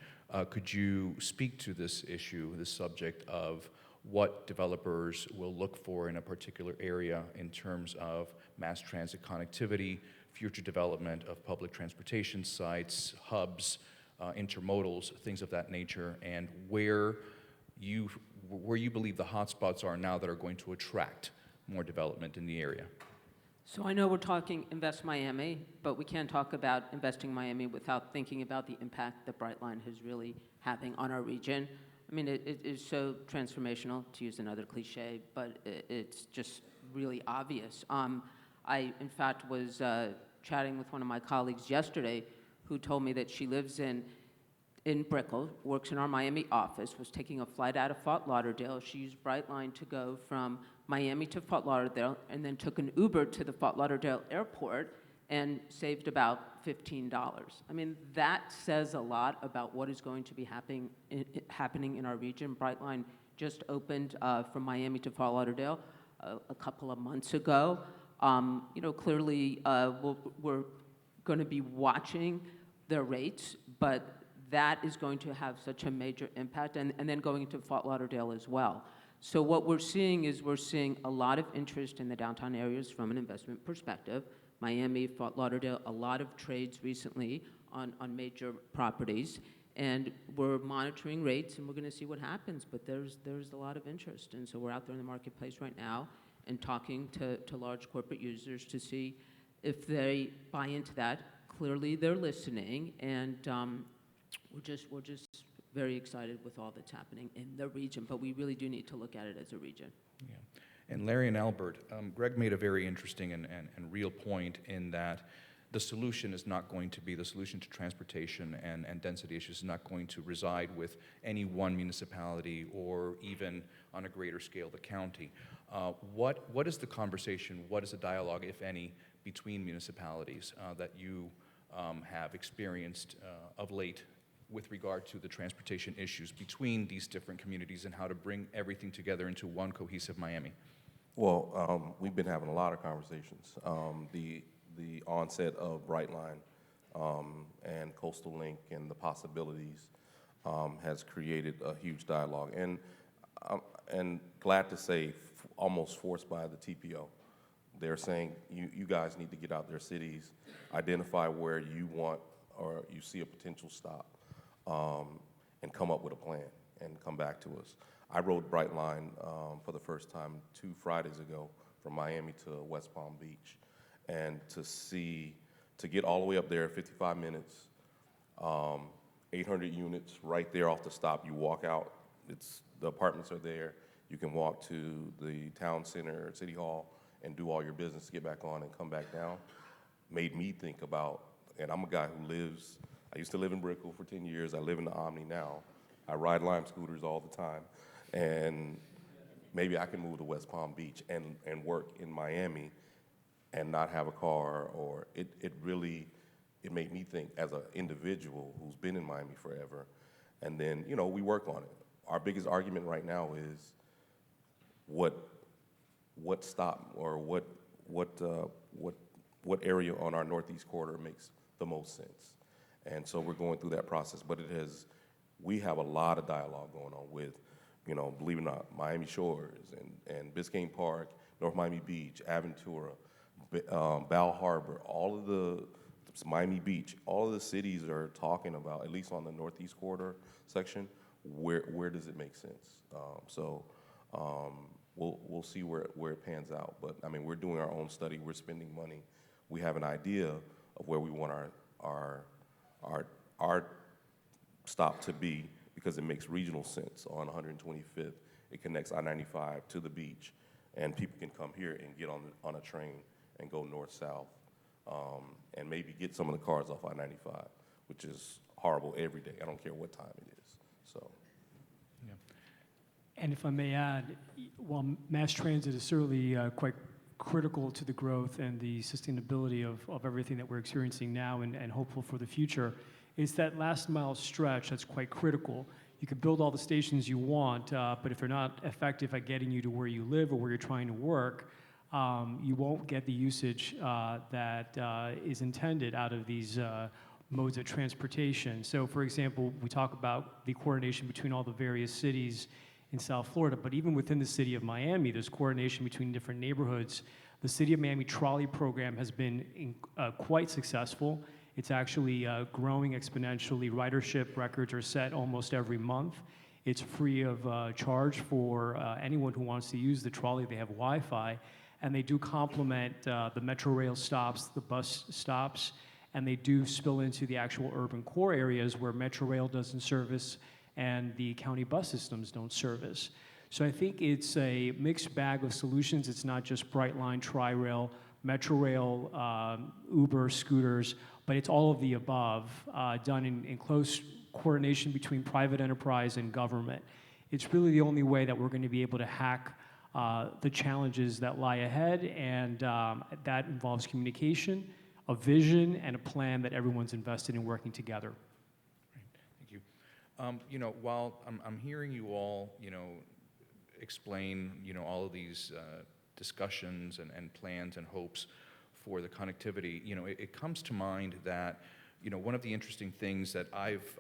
could you speak to this issue, this subject of what developers will look for in a particular area in terms of mass transit connectivity, future development of public transportation sites, hubs, intermodals, things of that nature, and where you believe the hotspots are now that are going to attract more development in the area? So I know we're talking Invest Miami, but we can't talk about Investing Miami without thinking about the impact that Brightline is really having on our region. I mean, it is so transformational, to use another cliche, but it's just really obvious. I, in fact, was chatting with one of my colleagues yesterday who told me that she lives in Brickell, works in our Miami office, was taking a flight out of Fort Lauderdale. She used Brightline to go from Miami to Fort Lauderdale, and then took an Uber to the Fort Lauderdale airport and saved about $15. I mean, that says a lot about what is going to be happening in our region. Brightline just opened from Miami to Fort Lauderdale a couple of months ago. Clearly we're going to be watching their rates, but that is going to have such a major impact, and then going into Fort Lauderdale as well. So what we're seeing is a lot of interest in the downtown areas from an investment perspective. Miami, Fort Lauderdale, a lot of trades recently on major properties, and we're monitoring rates, and we're going to see what happens, but there's a lot of interest, and so we're out there in the marketplace right now and talking to large corporate users to see if they buy into that. Clearly they're listening, and we're just very excited with all that's happening in the region, but we really do need to look at it as a region. Yeah. And Larry and Albert, Greg made a very interesting and real point in that the solution is not going to be, the solution to transportation and density issues is not going to reside with any one municipality or even on a greater scale the county. What is the conversation, what is the dialogue, if any, between municipalities that you have experienced of late with regard to the transportation issues between these different communities and how to bring everything together into one cohesive Miami? Well, we've been having a lot of conversations. The onset of Brightline and Coastal Link and the possibilities has created a huge dialogue. And glad to say, almost forced by the TPO. They're saying, you guys need to get out their cities, identify where you want or you see a potential stop, and come up with a plan and come back to us. I rode Brightline for the first time 2 Fridays ago from Miami to West Palm Beach, and to get all the way up there, 55 minutes, 800 units right there off the stop. You walk out, the apartments are there. You can walk to the town center, City Hall, and do all your business, get back on and come back down. Made me think about, and I'm a guy who I used to live in Brickell for 10 years. I live in the Omni now. I ride Lime scooters all the time. And maybe I can move to West Palm Beach and work in Miami and not have a car, or it made me think as an individual who's been in Miami forever, And then, you know, we work on it. Our biggest argument right now is what stop or what area on our northeast corridor makes the most sense. And so we're going through that process, but we have a lot of dialogue going on with, you know, believe it or not, Miami Shores and Biscayne Park, North Miami Beach, Aventura, Bal Harbor, Miami Beach, all of the cities are talking about, at least on the northeast corridor section, where does it make sense? We'll see where it pans out. But I mean, we're doing our own study. We're spending money. We have an idea of where we want our stop to be because it makes regional sense on 125th. It connects I-95 to the beach, and people can come here and get on a train and go north-south, and maybe get some of the cars off I-95, which is horrible every day. I don't care what time it is. So. Yeah. And if I may add, while mass transit is certainly quite critical to the growth and the sustainability of everything that we're experiencing now and hopeful for the future, it's that last mile stretch that's quite critical. You can build all the stations you want, but if they're not effective at getting you to where you live or where you're trying to work, you won't get the usage that is intended out of these modes of transportation. So for example, we talk about the coordination between all the various cities in South Florida, but even within the city of Miami, there's coordination between different neighborhoods. The City of Miami trolley program has been quite successful. It's actually growing exponentially. Ridership records are set almost every month. It's free of charge for anyone who wants to use the trolley. They have Wi-Fi, and they do complement the Metro Rail stops, the bus stops, and they do spill into the actual urban core areas where Metro Rail doesn't service and the county bus systems don't service. So I think it's a mixed bag of solutions. It's not just Brightline, Tri-Rail, Metro Rail, Uber, scooters, but it's all of the above, done in close coordination between private enterprise and government. It's really the only way that we're going to be able to hack the challenges that lie ahead, and that involves communication, a vision, and a plan that everyone's invested in working together. Thank you. You know, while I'm hearing you all, you know, explain, you know, all of these discussions and plans and hopes for the connectivity, you know, it comes to mind that, you know, one of the interesting things that I've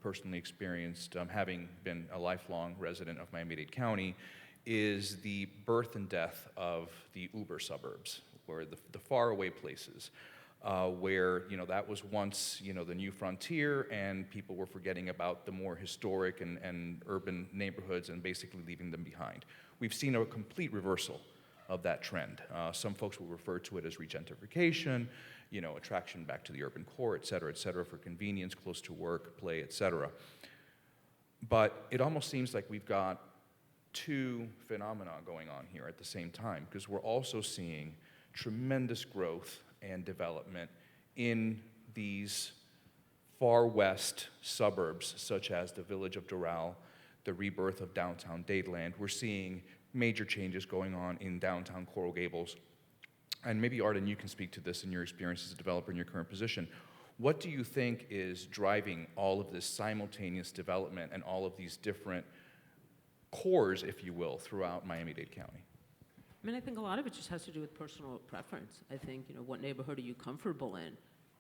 personally experienced, having been a lifelong resident of Miami-Dade County, is the birth and death of the Uber suburbs, or the faraway places, where, you know, that was once, you know, the new frontier, and people were forgetting about the more historic and urban neighborhoods and basically leaving them behind. We've seen a complete reversal of that trend. Some folks will refer to it as regentrification, you know, attraction back to the urban core, et cetera, for convenience, close to work, play, et cetera. But it almost seems like we've got two phenomena going on here at the same time, because we're also seeing tremendous growth and development in these far west suburbs, such as the village of Doral, the rebirth of downtown Dadeland. We're seeing major changes going on in downtown Coral Gables. And maybe, Arden, you can speak to this in your experience as a developer in your current position. What do you think is driving all of this simultaneous development and all of these different cores, if you will, throughout Miami-Dade County? I mean, I think a lot of it just has to do with personal preference. I think, you know, what neighborhood are you comfortable in?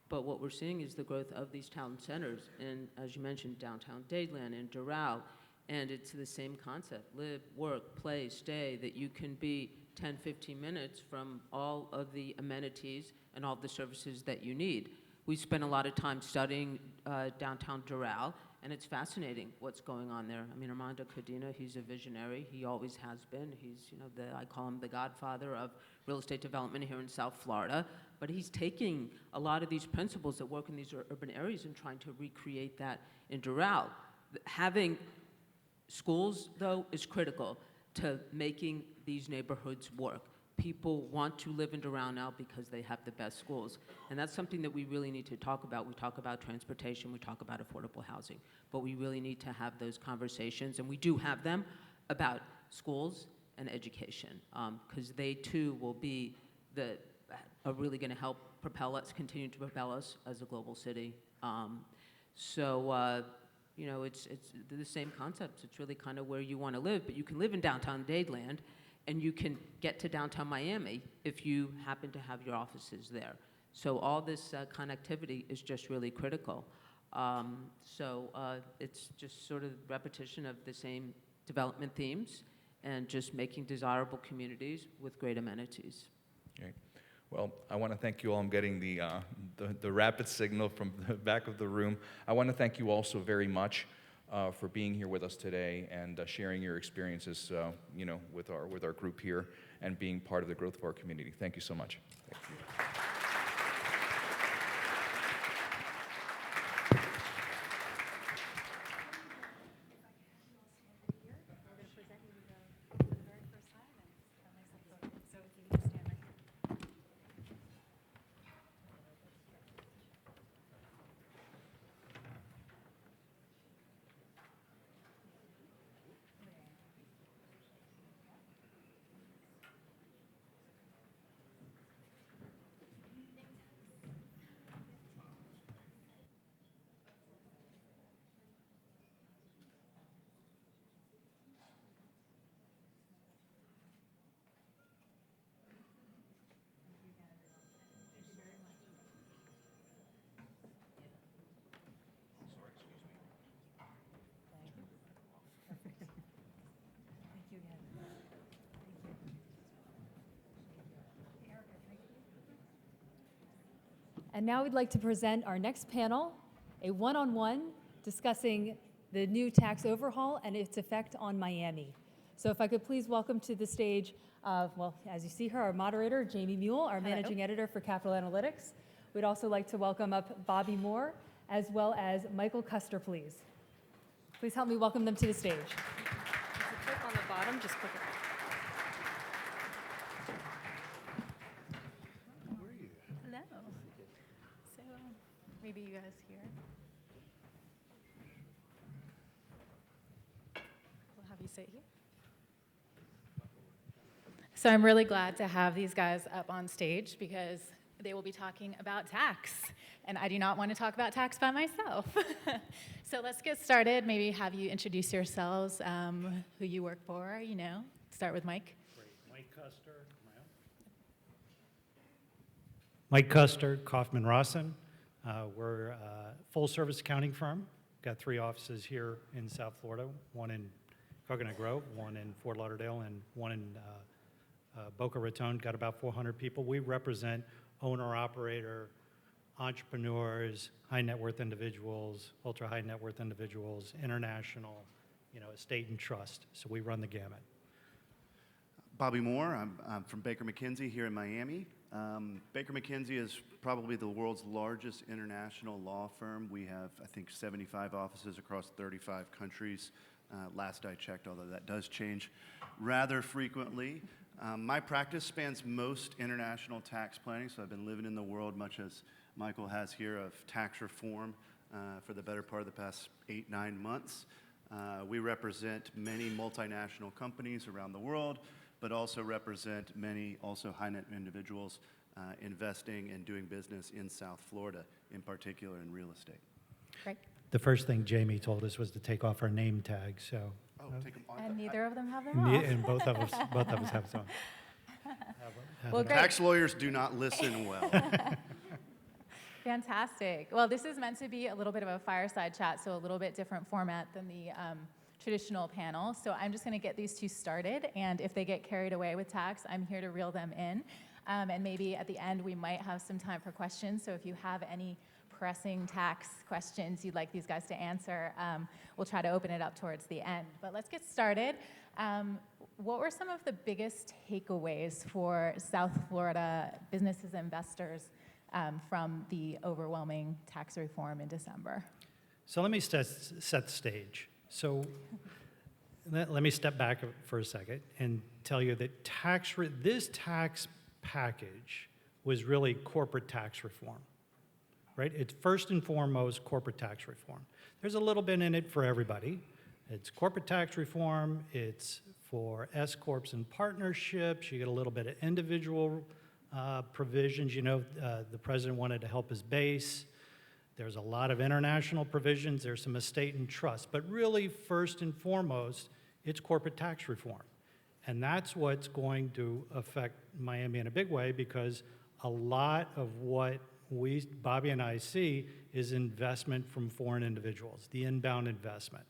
But what we're seeing is the growth of these town centers, and as you mentioned, downtown Dadeland and Doral, and it's the same concept: live, work, play, stay, that you can be 10, 15 minutes from all of the amenities and all the services that you need. We spent a lot of time studying downtown Doral, and it's fascinating what's going on there. I mean, Armando Codina, he's a visionary. He always has been. He's, you know, I call him the godfather of real estate development here in South Florida. But he's taking a lot of these principles that work in these urban areas and trying to recreate that in Doral. Having schools, though, is critical to making these neighborhoods work. People want to live in Doral now because they have the best schools. And that's something that we really need to talk about. We talk about transportation, we talk about affordable housing, but we really need to have those conversations, and we do have them, about schools and education, because they too will be are really gonna help propel us, continue to propel us as a global city. So You know, it's the same concepts. It's really kind of where you want to live, but you can live in downtown Dadeland, and you can get to downtown Miami if you happen to have your offices there. So all this connectivity is just really critical. It's just sort of repetition of the same development themes and just making desirable communities with great amenities. Okay. Well, I want to thank you all. I'm getting the rapid signal from the back of the room. I want to thank you all so very much for being here with us today and sharing your experiences, with our group here and being part of the growth of our community. Thank you so much. Thank you. And now we'd like to present our next panel, a one-on-one discussing the new tax overhaul and its effect on Miami. So if I could please welcome to the stage, as you see her, our moderator, Jamie Mule, our managing editor for Capital Analytics. We'd also like to welcome up Bobby Moore, as well as Michael Custer, please. Please help me welcome them to the stage. Click on the bottom, just click it. Hello. So maybe you guys here. We'll have you sit here. So I'm really glad to have these guys up on stage because they will be talking about tax. And I do not want to talk about tax by myself. So let's get started. Maybe have you introduce yourselves, who you work for, Start with Mike. Great. Mike Custer. Mike Custer, Kaufman Rawson. We're a full-service accounting firm. Got 3 offices here in South Florida, one in Coconut Grove, one in Fort Lauderdale, and one in Boca Raton. Got about 400 people. We represent owner-operator, entrepreneurs, high net worth individuals, ultra high net worth individuals, international, estate and trust. So we run the gamut. Bobby Moore, I'm from Baker McKenzie here in Miami. Baker McKenzie is probably the world's largest international law firm. We have, I think, 75 offices across 35 countries. Last I checked, although that does change rather frequently. My practice spans most international tax planning, so I've been living in the world, much as Michael has here, of tax reform for the better part of the past 8-9 months. We represent many multinational companies around the world, but also represent many high net individuals investing and doing business in South Florida, in particular in real estate. Great. The first thing Jamie told us was to take off our name tags. So. Take them off. And neither of them have them off. And both of us have some. Well, great. Tax lawyers do not listen well. Fantastic. Well, this is meant to be a little bit of a fireside chat, so a little bit different format than the traditional panel. So I'm just going to get these 2 started, and if they get carried away with tax, I'm here to reel them in. And maybe at the end, we might have some time for questions. So if you have any pressing tax questions you'd like these guys to answer, we'll try to open it up towards the end. But let's get started. What were some of the biggest takeaways for South Florida businesses and investors from the overwhelming tax reform in December? So let me set the stage. So let me step back for a second and tell you that this tax package was really corporate tax reform, right? It's first and foremost corporate tax reform. There's a little bit in it for everybody. It's corporate tax reform. It's for S corps and partnerships. You get a little bit of individual provisions. The president wanted to help his base. There's a lot of international provisions, there's some estate and trust, but really, first and foremost, it's corporate tax reform. And that's what's going to affect Miami in a big way, because a lot of what Bobby and I see is investment from foreign individuals, the inbound investment.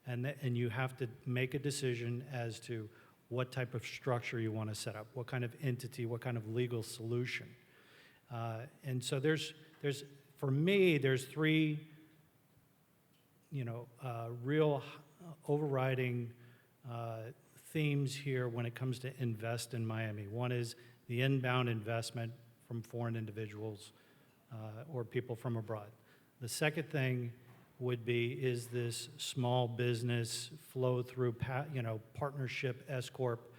And you have to make a decision as to what type of structure you want to set up, what kind of entity, what kind of legal solution. And so for me, there's three, real overriding themes here when it comes to invest in Miami. One is the inbound investment from foreign individuals or people from abroad. The second thing would be, is this small business flow through, partnership, S-corp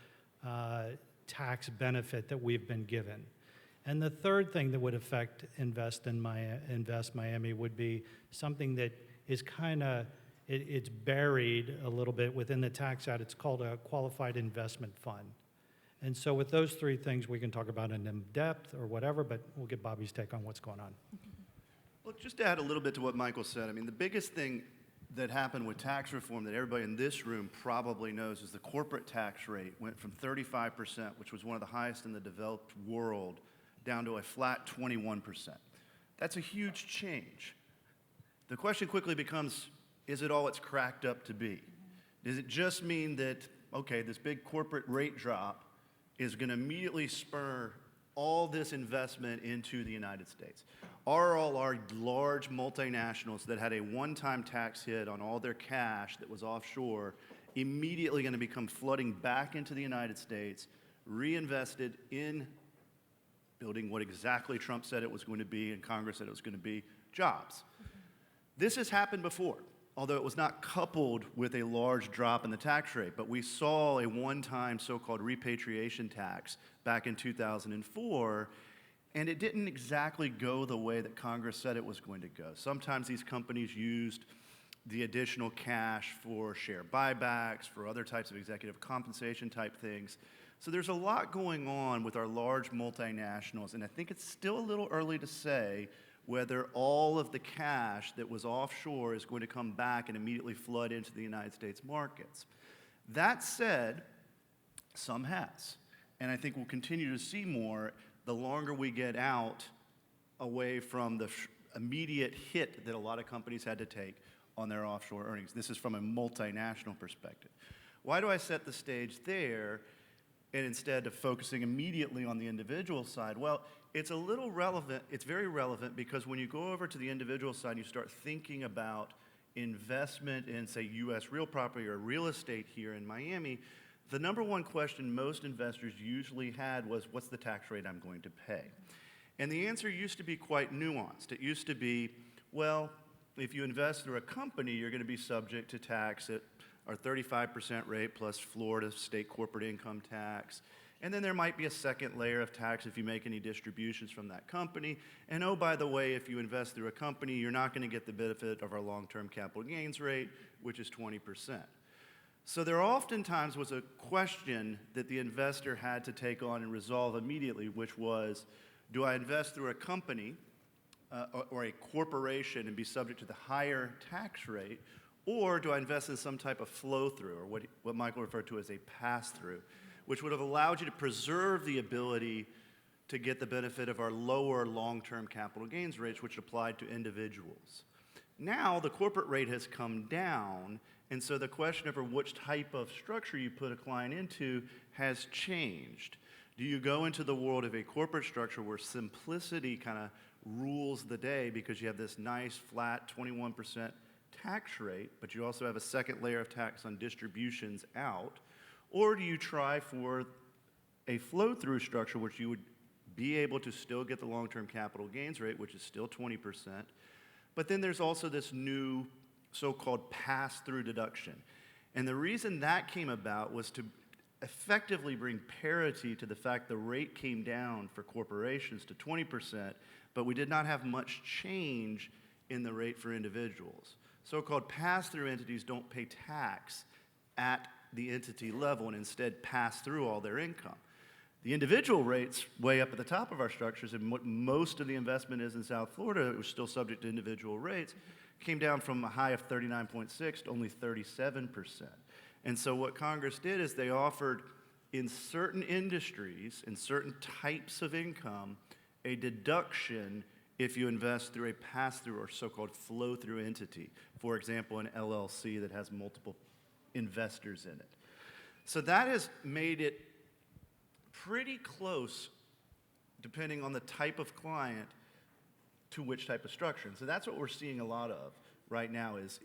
tax benefit that we've been given. And the third thing that would affect Invest Miami would be something that is it's buried a little bit within the Tax Act. It's called a qualified investment fund. And so with those three things, we can talk about it in depth or whatever, but we'll get Bobby's take on what's going on. Well, just to add a little bit to what Michael said, I mean, the biggest thing that happened with tax reform that everybody in this room probably knows is the corporate tax rate went from 35%, which was one of the highest in the developed world, down to a flat 21%. That's a huge change. The question quickly becomes, is it all it's cracked up to be? Does it just mean that, okay, this big corporate rate drop is going to immediately spur all this investment into the United States? Are all our large multinationals that had a one-time tax hit on all their cash that was offshore immediately going to become flooding back into the United States, reinvested in building what exactly Trump said it was going to be and Congress said it was going to be, jobs? This has happened before, although it was not coupled with a large drop in the tax rate. But we saw a one-time so-called repatriation tax back in 2004, and it didn't exactly go the way that Congress said it was going to go. Sometimes these companies used the additional cash for share buybacks, for other types of executive compensation type things. So there's a lot going on with our large multinationals, and I think it's still a little early to say whether all of the cash that was offshore is going to come back and immediately flood into the United States markets. That said, some has, and I think we'll continue to see more the longer we get out away from the immediate hit that a lot of companies had to take on their offshore earnings. This is from a multinational perspective. Why do I set the stage there and instead of focusing immediately on the individual side? Well, it's a little relevant, it's very relevant, because when you go over to the individual side and you start thinking about investment in, say, U.S. real property or real estate here in Miami, the number one question most investors usually had was, what's the tax rate I'm going to pay? And the answer used to be quite nuanced. It used to be, well, if you invest through a company, you're going to be subject to tax at our 35% rate plus Florida state corporate income tax. And then there might be a second layer of tax if you make any distributions from that company. And oh, by the way, if you invest through a company, you're not going to get the benefit of our long-term capital gains rate, which is 20%. So there oftentimes was a question that the investor had to take on and resolve immediately, which was, do I invest through a company or a corporation and be subject to the higher tax rate, or do I invest in some type of flow-through, or what Michael referred to as a pass-through, which would have allowed you to preserve the ability to get the benefit of our lower long-term capital gains rates, which applied to individuals. Now the corporate rate has come down, and so the question of which type of structure you put a client into has changed. Do you go into the world of a corporate structure where simplicity kind of rules the day because you have this nice flat 21% tax rate, but you also have a second layer of tax on distributions out? Or do you try for a flow-through structure which you would be able to still get the long-term capital gains rate, which is still 20%, but then there's also this new so-called pass-through deduction. And the reason that came about was to effectively bring parity to the fact the rate came down for corporations to 20%, but we did not have much change in the rate for individuals. So-called pass-through entities don't pay tax at the entity level and instead pass through all their income. The individual rates way up at the top of our structures, and what most of the investment is in South Florida, it was still subject to individual rates, came down from a high of 39.6 to only 37%. And so what Congress did is they offered in certain industries, in certain types of income, a deduction if you invest through a pass-through or so-called flow-through entity. For example, an LLC that has multiple investors in it. So that has made it pretty close, depending on the type of client, to which type of structure. And so that's what we're seeing a lot of right now is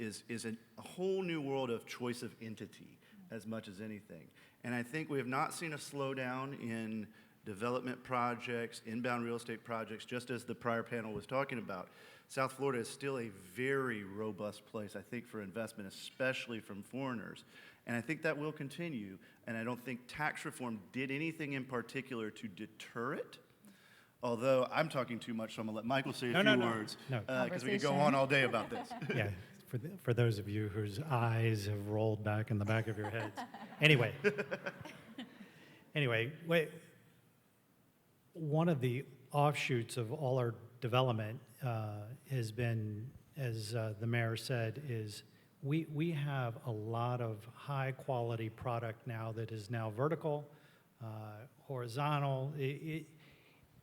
a whole new world of choice of entity as much as anything. And I think we have not seen a slowdown in development projects, inbound real estate projects, just as the prior panel was talking about. South Florida is still a very robust place, I think, for investment, especially from foreigners. And I think that will continue. And I don't think tax reform did anything in particular to deter it. Although I'm talking too much, so I'm going to let Michael say a few words. Because we could go on all day about this. Yeah, for those of you whose eyes have rolled back in the back of your heads. Anyway, one of the offshoots of all our development has been, as the mayor said, is we have a lot of high quality product now that is now vertical, horizontal.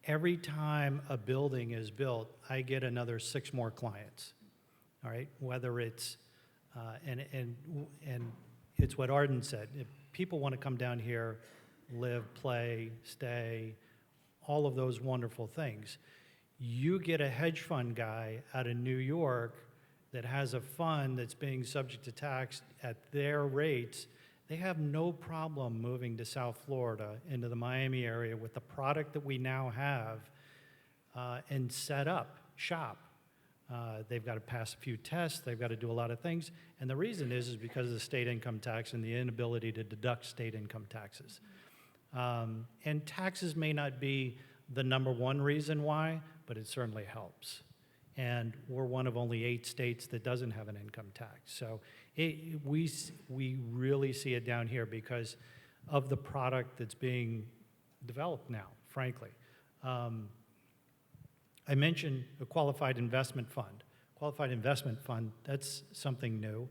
Every time a building is built, I get another 6 more clients. All right, whether it's and it's what Arden said. If people want to come down here, live, play, stay, all of those wonderful things. You get a hedge fund guy out of New York that has a fund that's being subject to tax at their rates, they have no problem moving to South Florida, into the Miami area with the product that we now have and set up shop. They've got to pass a few tests, they've got to do a lot of things, and the reason is because of the state income tax and the inability to deduct state income taxes. And taxes may not be the #1 reason why, but it certainly helps. And we're one of only 8 states that doesn't have an income tax. So we really see it down here because of the product that's being developed now, frankly. I mentioned a qualified investment fund. Qualified investment fund, that's something new.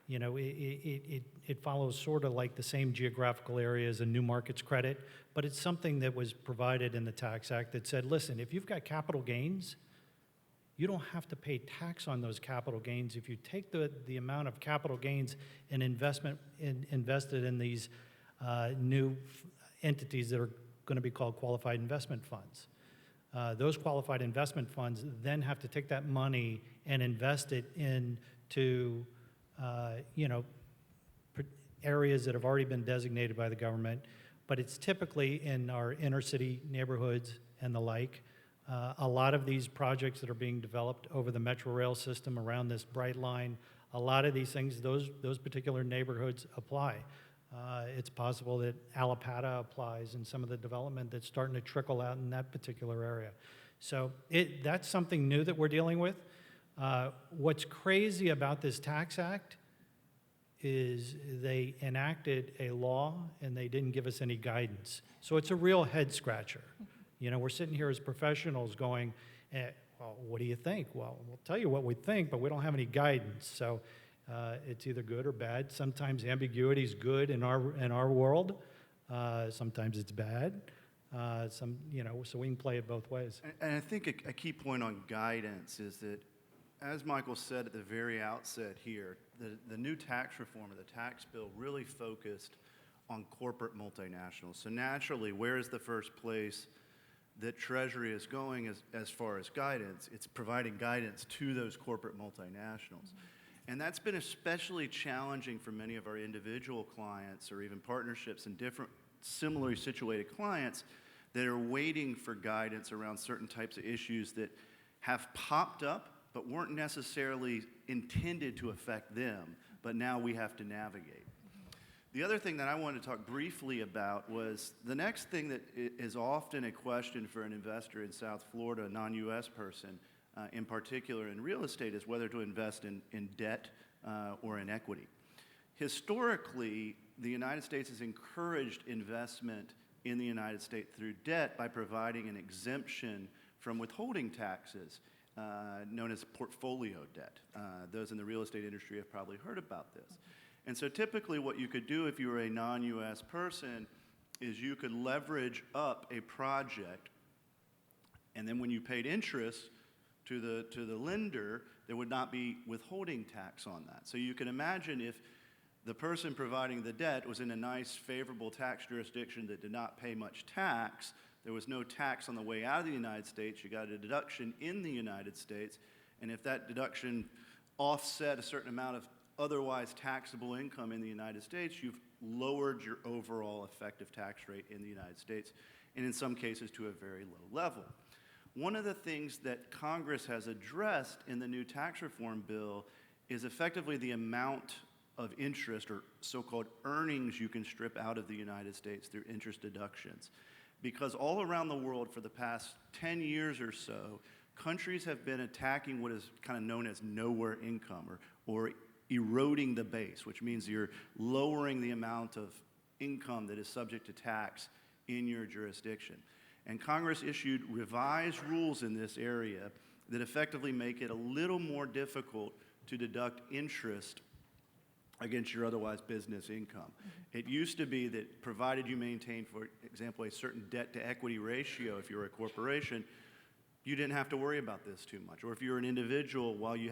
You know, it follows sort of like the same geographical area as a new markets credit, but it's something that was provided in the Tax Act that said, listen, if you've got capital gains, you don't have to pay tax on those capital gains. If you take the amount of capital gains and invested in these new entities that are going to be called qualified investment funds. Those qualified investment funds then have to take that money and invest it into you know, areas that have already been designated by the government, but it's typically in our inner city neighborhoods and the like. A lot of these projects that are being developed over the Metro Rail system around this Bright Line, a lot of these things, those particular neighborhoods apply. It's possible that Alapata applies in some of the development that's starting to trickle out in that particular area. So that's something new that we're dealing with. What's crazy about this Tax Act is they enacted a law and they didn't give us any guidance. So it's a real head scratcher. You know, we're sitting here as professionals going, well, what do you think? Well, we'll tell you what we think, but we don't have any guidance. So it's either good or bad. Sometimes ambiguity is good in our world. Sometimes it's bad. You know, so we can play it both ways. And I think a key point on guidance is that, as Michael said at the very outset here, the new tax reform or the tax bill really focused on corporate multinationals. So naturally, where is the first place that Treasury is going as far as guidance? It's providing guidance to those corporate multinationals. And that's been especially challenging for many of our individual clients or even partnerships and different similarly situated clients that are waiting for guidance around certain types of issues that have popped up but weren't necessarily intended to affect them, but now we have to navigate. The other thing that I wanted to talk briefly about was the next thing that is often a question for an investor in South Florida, a non-U.S. person, in particular in real estate, is whether to invest in debt or in equity. Historically, the United States has encouraged investment in the United States through debt by providing an exemption from withholding taxes, known as portfolio debt. Those in the real estate industry have probably heard about this. And so typically what you could do if you were a non-US person is you could leverage up a project, and then when you paid interest to the lender, there would not be withholding tax on that. So you can imagine if the person providing the debt was in a nice, favorable tax jurisdiction that did not pay much tax, there was no tax on the way out of the United States, you got a deduction in the United States, and if that deduction offset a certain amount of otherwise taxable income in the United States, you've lowered your overall effective tax rate in the United States, and in some cases to a very low level. One of the things that Congress has addressed in the new tax reform bill is effectively the amount of interest or so-called earnings you can strip out of the United States through interest deductions. Because all around the world for the past 10 years or so, countries have been attacking what is kind of known as nowhere income or eroding the base, which means you're lowering the amount of income that is subject to tax in your jurisdiction. And Congress issued revised rules in this area that effectively make it a little more difficult to deduct interest against your otherwise business income. It used to be that provided you maintain, for example, a certain debt to equity ratio if you're a corporation, you didn't have to worry about this too much. Or if you're an individual, while you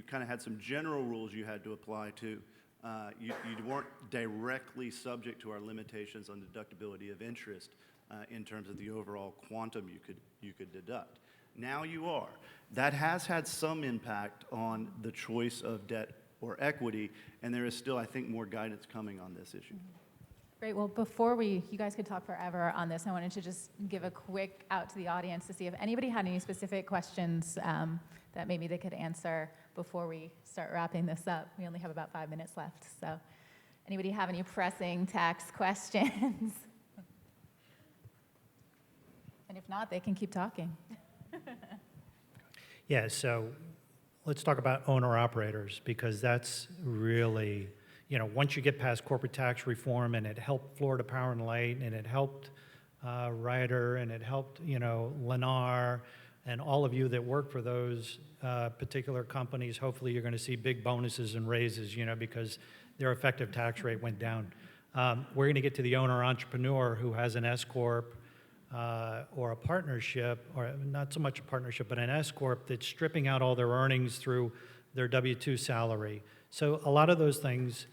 kind of had some general rules you had to apply to, you weren't directly subject to our limitations on deductibility of interest in terms of the overall quantum you could deduct. Now you are. That has had some impact on the choice of debt or equity, and there is still, I think, more guidance coming on this issue. Great. Well, before you guys could talk forever on this, I wanted to just give a quick out to the audience to see if anybody had any specific questions that maybe they could answer before we start wrapping this up. We only have about 5 minutes left, so anybody have any pressing tax questions? And if not, they can keep talking. Yeah, so let's talk about owner-operators, because that's really, once you get past corporate tax reform, and it helped Florida Power and Light, and it helped Ryder, and it helped, Lennar, and all of you that work for those particular companies, hopefully you're going to see big bonuses and raises, because their effective tax rate went down. We're going to get to the owner-entrepreneur who has an S-corp, or a partnership, or not so much a partnership, but an S-corp that's stripping out all their earnings through their W-2 salary. So a lot of those things,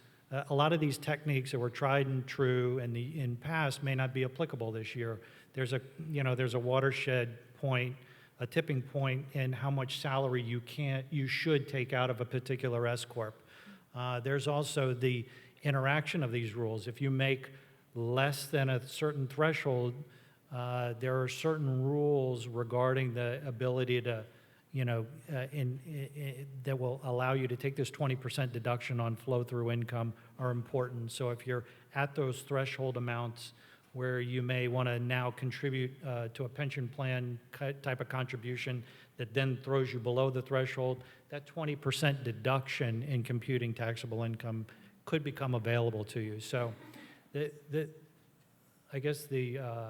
a lot of these techniques that were tried and true in past may not be applicable this year. There's a watershed point, a tipping point in how much salary you should take out of a particular S-corp. There's also the interaction of these rules. If you make less than a certain threshold, there are certain rules regarding the ability to, that will allow you to take this 20% deduction on flow-through income are important. So if you're at those threshold amounts where you may want to now contribute to a pension plan type of contribution that then throws you below the threshold, that 20% deduction in computing taxable income could become available to you. So I guess the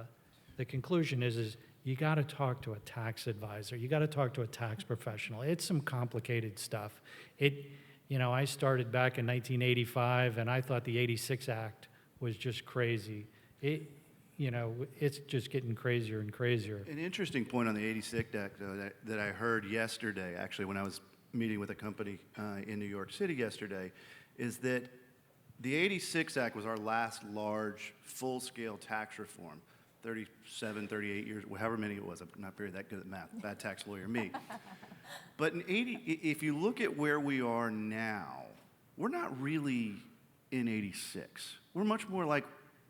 conclusion is you got to talk to a tax advisor. You got to talk to a tax professional. It's some complicated stuff. I started back in 1985, and I thought the 86 Act was just crazy. It's just getting crazier and crazier. An interesting point on the 86 Act, though, that I heard yesterday, actually, when I was meeting with a company in New York City yesterday, is that the 86 Act was our last large, full-scale tax reform. 37, 38 years, however many it was. I'm not very that good at math. Bad tax lawyer, me. But if you look at where we are now, we're not really in 86. We're much more like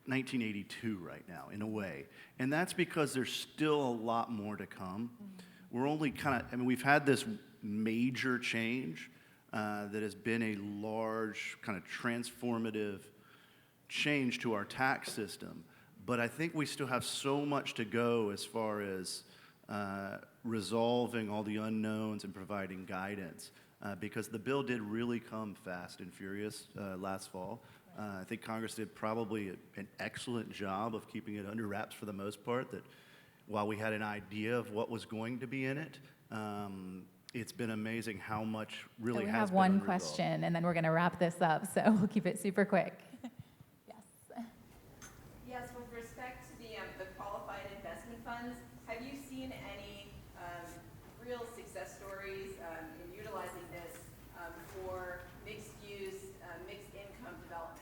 1982 right now, in a way. And that's because there's still a lot more to come. We're only we've had this major change that has been a large, kind of transformative change to our tax system. But I think we still have so much to go as far as resolving all the unknowns and providing guidance because the bill did really come fast and furious last fall. I think Congress did probably an excellent job of keeping it under wraps for the most part, that while we had an idea of what was going to be in it, it's been amazing how much really has been We have one unresolved. question, and then we're going to wrap this up, so we'll keep it super quick. Yes, with respect to the qualified investment funds, have you seen any real success stories in utilizing this for mixed use, mixed income developments?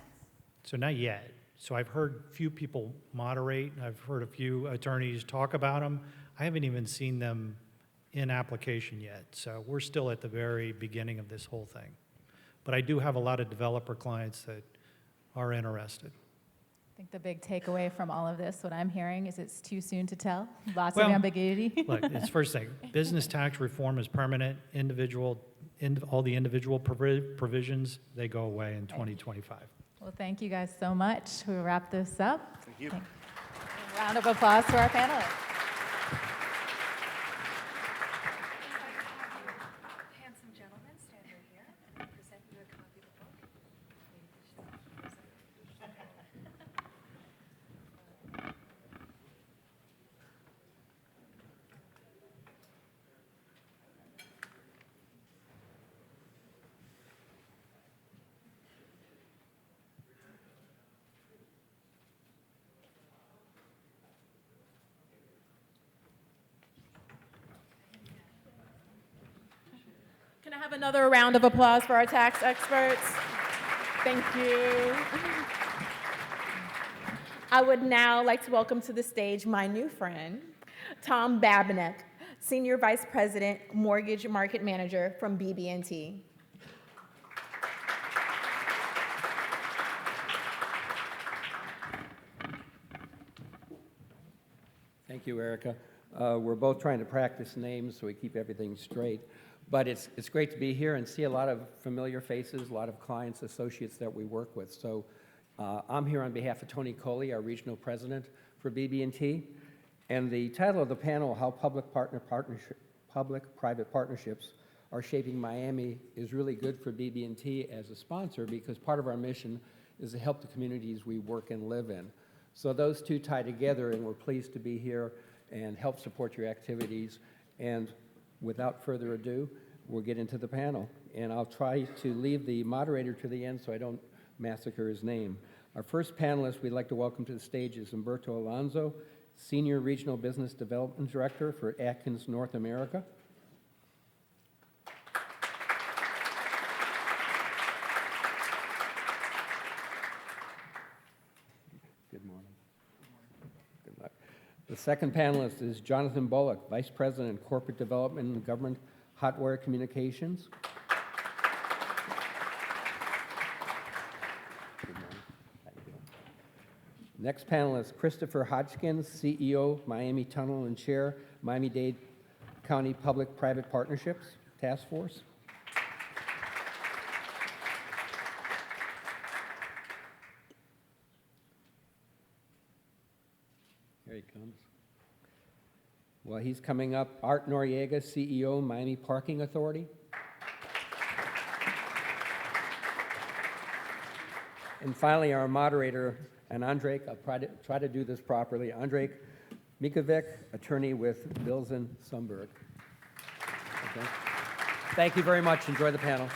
So not yet. So I've heard few people moderate. I've heard a few attorneys talk about them. I haven't even seen them in application yet. So we're still at the very beginning of this whole thing. But I do have a lot of developer clients that are interested. I think the big takeaway from all of this, what I'm hearing, is it's too soon to tell. Lots Well, of ambiguity. Look, it's first thing. Business tax reform is permanent. All the individual provisions, they go away in 2025. Well, thank you guys so much. We'll wrap this up. Thank you. A round of applause for our panelists. Handsome gentleman, stand right here and present you a copy of the book. Can I have another round of applause for our tax experts? Thank you. I would now like to welcome to the stage my new friend, Tom Babinek, Senior Vice President, Mortgage Market Manager from BB&T. Thank you, Erica. We're both trying to practice names so we keep everything straight. But it's great to be here and see a lot of familiar faces, a lot of clients, associates that we work with. So I'm here on behalf of Tony Coley, our regional president for BB&T. And the title of the panel, How Public-Private Partnerships Are Shaping Miami, is really good for BB&T as a sponsor, because part of our mission is to help the communities we work and live in. So those two tie together, and we're pleased to be here and help support your activities. And without further ado, we'll get into the panel. And I'll try to leave the moderator to the end so I don't massacre his name. Our first panelist we'd like to welcome to the stage is Humberto Alonso, Senior Regional Business Development Director for Atkins North America. Good morning. Good luck. The second panelist is Jonathan Bullock, Vice President, Corporate Development and Government Hotwire Communications. Good morning. How you doing? Next panelist, Christopher Hodgkins, CEO, Miami Tunnel and Chair, Miami-Dade County Public-Private Partnerships Task Force. Here he comes. Well, he's coming up. Art Noriega, CEO, Miami Parking Authority. And finally, our moderator, and Andrej, I'll try to do this properly, Andrej Mikovic, attorney with Bilzen Sundberg. Okay. Thank you very much. Enjoy the panel.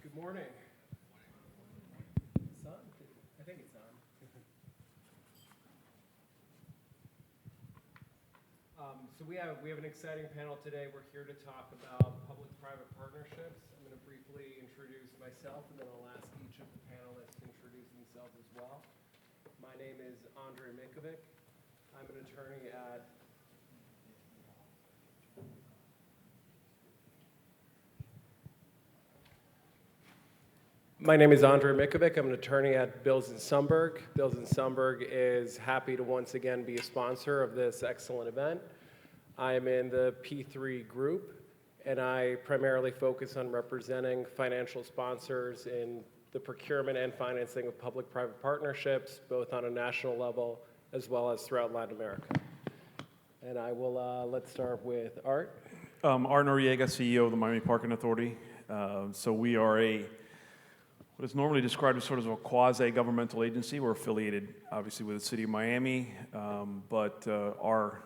Good morning. It's on? I think it's on. So we have an exciting panel today. We're here to talk about public-private partnerships. I'm going to briefly introduce myself, and then I'll ask each of the panelists to introduce themselves as well. My name is Andrej Mikovic. I'm an attorney at My name is Andrej Mikovic. I'm an attorney at Bilzen Sundberg. Bilzen Sundberg is happy to once again be a sponsor of this excellent event. I am in the P3 group, and I primarily focus on representing financial sponsors in the procurement and financing of public-private partnerships, both on a national level as well as throughout Latin America. And I will, let's start with Art. Art Noriega, CEO of the Miami Parking Authority. So we are what is normally described as sort of a quasi-governmental agency. We're affiliated, obviously, with the city of Miami, but our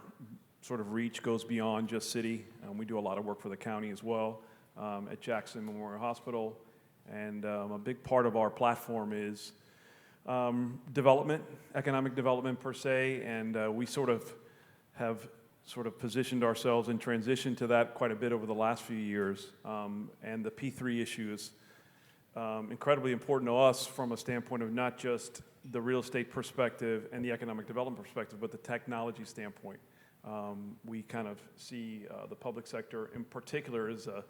sort of reach goes beyond just city. We do a lot of work for the county as well at Jackson Memorial Hospital. And a big part of our platform is development, economic development per se, and we sort of have positioned ourselves in transition to that quite a bit over the last few years. And the P3 issue is incredibly important to us from a standpoint of not just the real estate perspective and the economic development perspective, but the technology standpoint. We kind of see the public sector in particular as a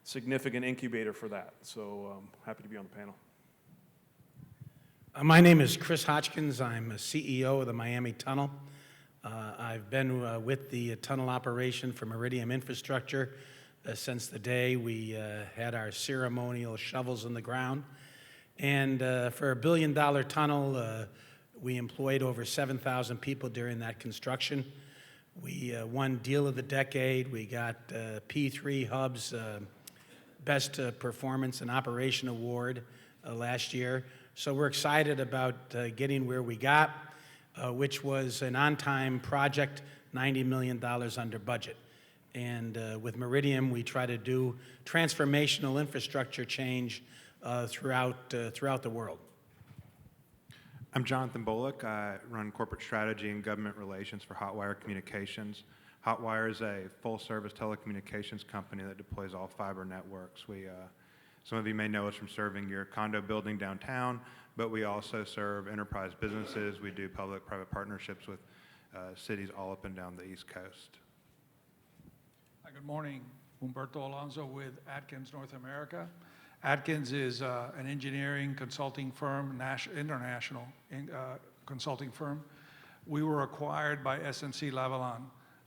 significant incubator for that. So happy to be on the panel. My name is Chris Hodgkins. I'm a CEO of the Miami Tunnel. I've been with the tunnel operation for Meridian Infrastructure since the day we had our ceremonial shovels in the ground. And for a $1 billion tunnel, we employed over 7,000 people during that construction. We won Deal of the Decade. We got P3 Hub's Best Performance and Operation Award last year. So we're excited about getting where we got, which was an on-time project, $90 million under budget. And with Meridian, we try to do transformational infrastructure change throughout the world. I'm Jonathan Bullock. I run corporate strategy and government relations for Hotwire Communications. Hotwire is a full-service telecommunications company that deploys all fiber networks. Some of you may know us from serving your condo building downtown, but we also serve enterprise businesses. We do public-private partnerships with cities all up and down the East Coast. Good morning. Humberto Alonso with Atkins North America. Atkins is an engineering consulting firm, international consulting firm. We were acquired by SNC Lavalin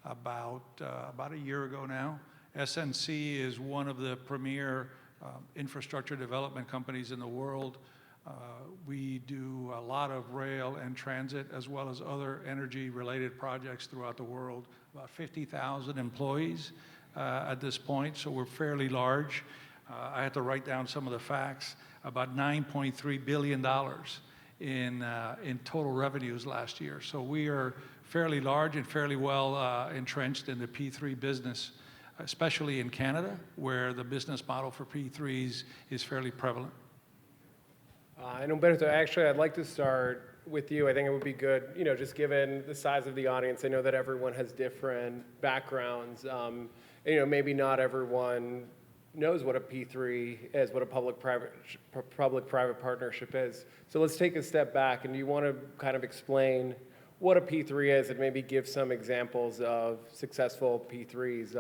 about a year ago now. SNC is one of the premier infrastructure development companies in the world. We do a lot of rail and transit as well as other energy-related projects throughout the world. About 50,000 employees at this point, so we're fairly large. I had to write down some of the facts. About $9.3 billion in total revenues last year. So we are fairly large and fairly well entrenched in the P3 business, especially in Canada, where the business model for P3s is fairly prevalent. And Humberto, actually, I'd like to start with you. I think it would be good, just given the size of the audience, I know that everyone has different backgrounds. Maybe not everyone knows what a P3 is, what a public-private partnership is. So let's take a step back, and do you want to kind of explain what a P3 is and maybe give some examples of successful P3s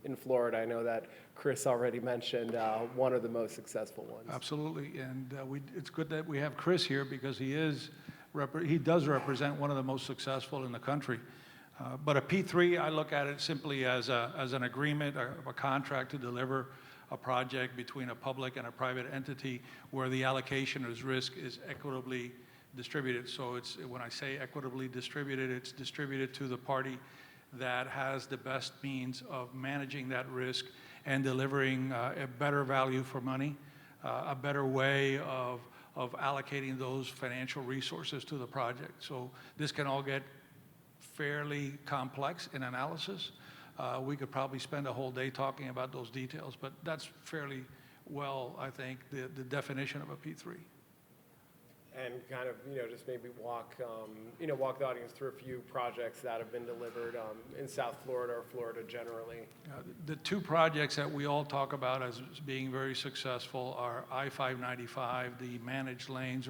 in Florida? I know that Chris already mentioned one of the most successful ones. Absolutely, and it's good that we have Chris here because he does represent one of the most successful in the country. But a P3, I look at it simply as an agreement, a contract to deliver a project between a public and a private entity where the allocation of risk is equitably distributed. So when I say equitably distributed, it's distributed to the party that has the best means of managing that risk and delivering a better value for money, a better way of allocating those financial resources to the project. So this can all get fairly complex in analysis. We could probably spend a whole day talking about those details, but that's fairly well, I think, the definition of a P3. And kind of, just maybe walk the audience through a few projects that have been delivered in South Florida or Florida generally. The two projects that we all talk about as being very successful are I-595, the managed lanes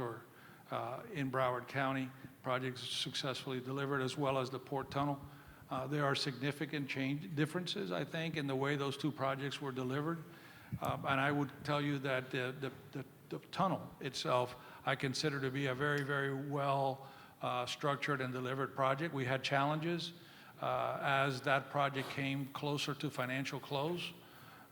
in Broward County, projects successfully delivered, as well as the Port Tunnel. There are significant differences, I think, in the way those two projects were delivered. And I would tell you that the tunnel itself, I consider to be a very, very well structured and delivered project. We had challenges as that project came closer to financial close.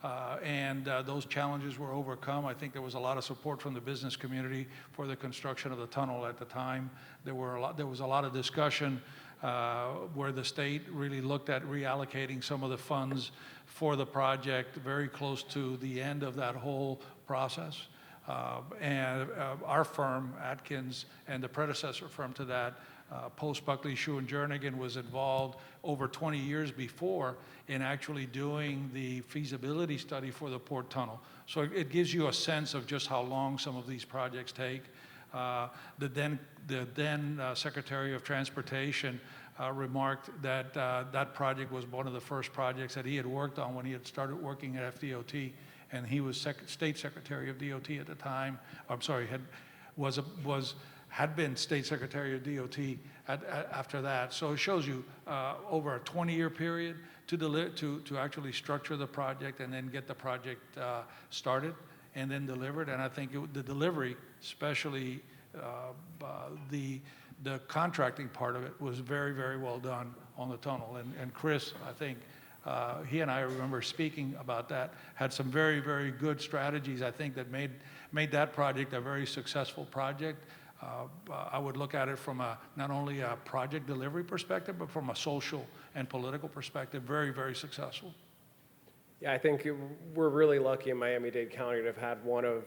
and those challenges were overcome. I think there was a lot of support from the business community for the construction of the tunnel at the time. There was a lot of discussion where the state really looked at reallocating some of the funds for the project very close to the end of that whole process. And our firm, Atkins, and the predecessor firm to that, Post Buckley, Shue and Jernigan, was involved over 20 years before in actually doing the feasibility study for the port tunnel. So it gives you a sense of just how long some of these projects take. The then Secretary of Transportation remarked that that project was one of the first projects that he had worked on when he had started working at FDOT, and he was State Secretary of DOT at the time. I'm sorry, had been State Secretary of DOT after that. So it shows you over a 20-year period to actually structure the project and then get the project started and then delivered. And I think the delivery, especially the contracting part of it, was very, very well done on the tunnel. And Chris, I think, he and I remember speaking about that, had some very, very good strategies, I think, that made that project a very successful project. I would look at it from not only a project delivery perspective, but from a social and political perspective, very, very successful. Yeah, I think we're really lucky in Miami-Dade County to have had one of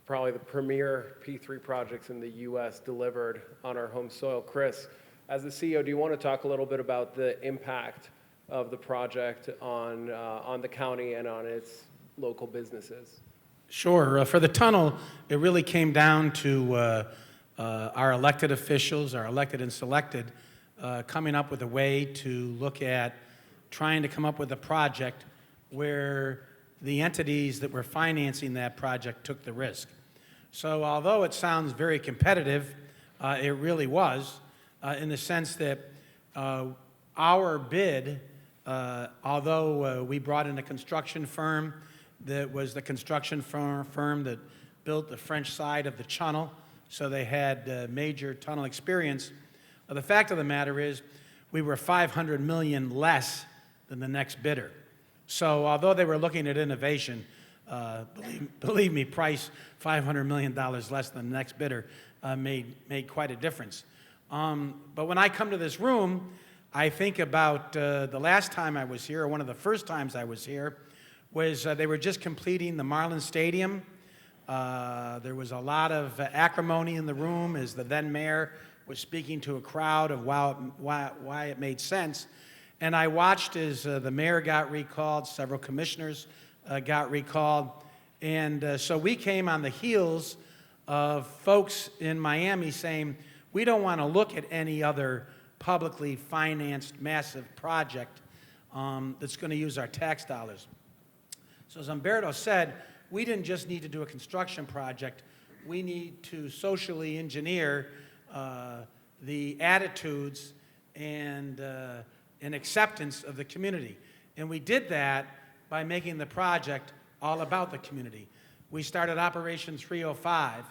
probably the premier P3 projects in the U.S. delivered on our home soil. Chris, as the CEO, do you want to talk a little bit about the impact of the project on the county and on its local businesses? Sure. For the tunnel, it really came down to our elected officials, our elected and selected, coming up with a way to look at trying to come up with a project where the entities that were financing that project took the risk. So although it sounds very competitive, it really was, in the sense that our bid, although we brought in a construction firm that was the construction firm that built the French side of the tunnel, so they had major tunnel experience. The fact of the matter is we were $500 million less than the next bidder. So although they were looking at innovation, believe me, price $500 million less than the next bidder made quite a difference. But when I come to this room, I think about the last time I was here, or one of the first times I was here, was they were just completing the Marlins Stadium. There was a lot of acrimony in the room as the then mayor was speaking to a crowd of why it made sense. And I watched as the mayor got recalled, several commissioners got recalled. And so we came on the heels of folks in Miami saying, we don't want to look at any other publicly financed massive project that's going to use our tax dollars. So as Umberto said, we didn't just need to do a construction project. We need to socially engineer the attitudes and acceptance of the community. And we did that by making the project all about the community. We started Operation 305,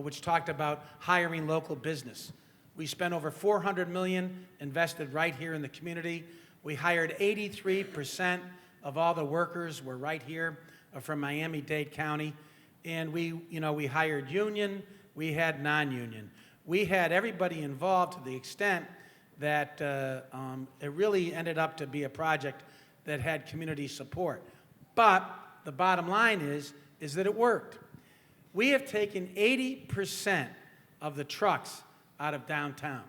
which talked about hiring local business. We spent over $400 million invested right here in the community. We hired 83% of all the workers were right here from Miami-Dade County. And we hired union, we had non-union. We had everybody involved to the extent that it really ended up to be a project that had community support. But the bottom line is that it worked. We have taken 80% of the trucks out of downtown.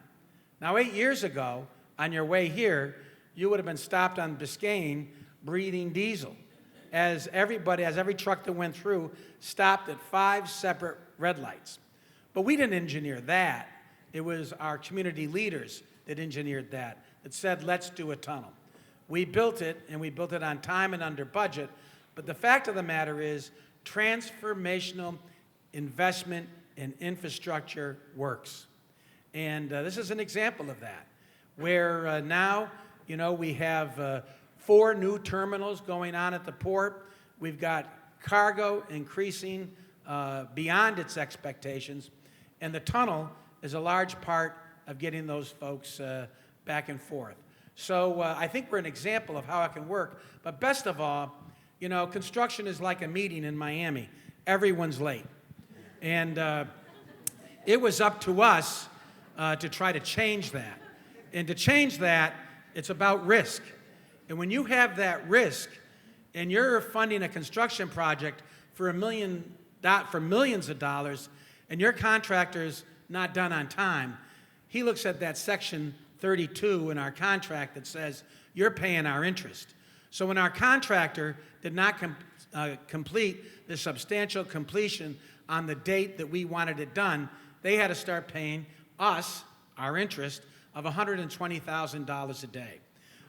Now, 8 years ago, on your way here, you would have been stopped on Biscayne breathing diesel, as every truck that went through stopped at 5 separate red lights. But we didn't engineer that. It was our community leaders that engineered that said, let's do a tunnel. We built it, and we built it on time and under budget. But the fact of the matter is, transformational investment in infrastructure works. And this is an example of that, where now, we have 4 new terminals going on at the port. We've got cargo increasing beyond its expectations. And the tunnel is a large part of getting those folks back and forth. So I think we're an example of how it can work. But best of all, You know, construction is like a meeting in Miami. Everyone's late. And it was up to us to try to change that. And to change that, it's about risk. And when you have that risk and you're funding a construction project for for millions of dollars and your contractor's not done on time, he looks at that section 32 in our contract that says, you're paying our interest. So when our contractor did not complete the substantial completion on the date that we wanted it done, they had to start paying us, our interest, of $120,000 a day.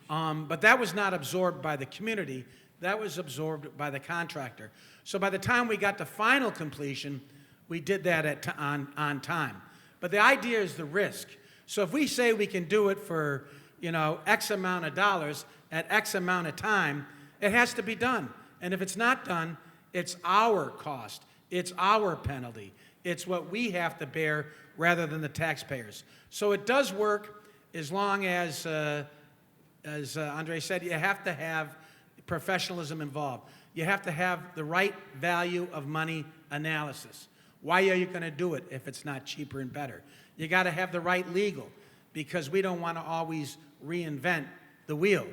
But that was not absorbed by the community. That was absorbed by the contractor. So by the time we got to final completion, we did that on time. But the idea is the risk. So if we say we can do it for, X amount of dollars at X amount of time, it has to be done. And if it's not done, it's our cost. It's our penalty. It's what we have to bear rather than the taxpayers. So it does work as long as Andre said, you have to have professionalism involved. You have to have the right value of money analysis. Why are you going to do it if it's not cheaper and better? You got to have the right legal, because we don't want to always reinvent the wheel.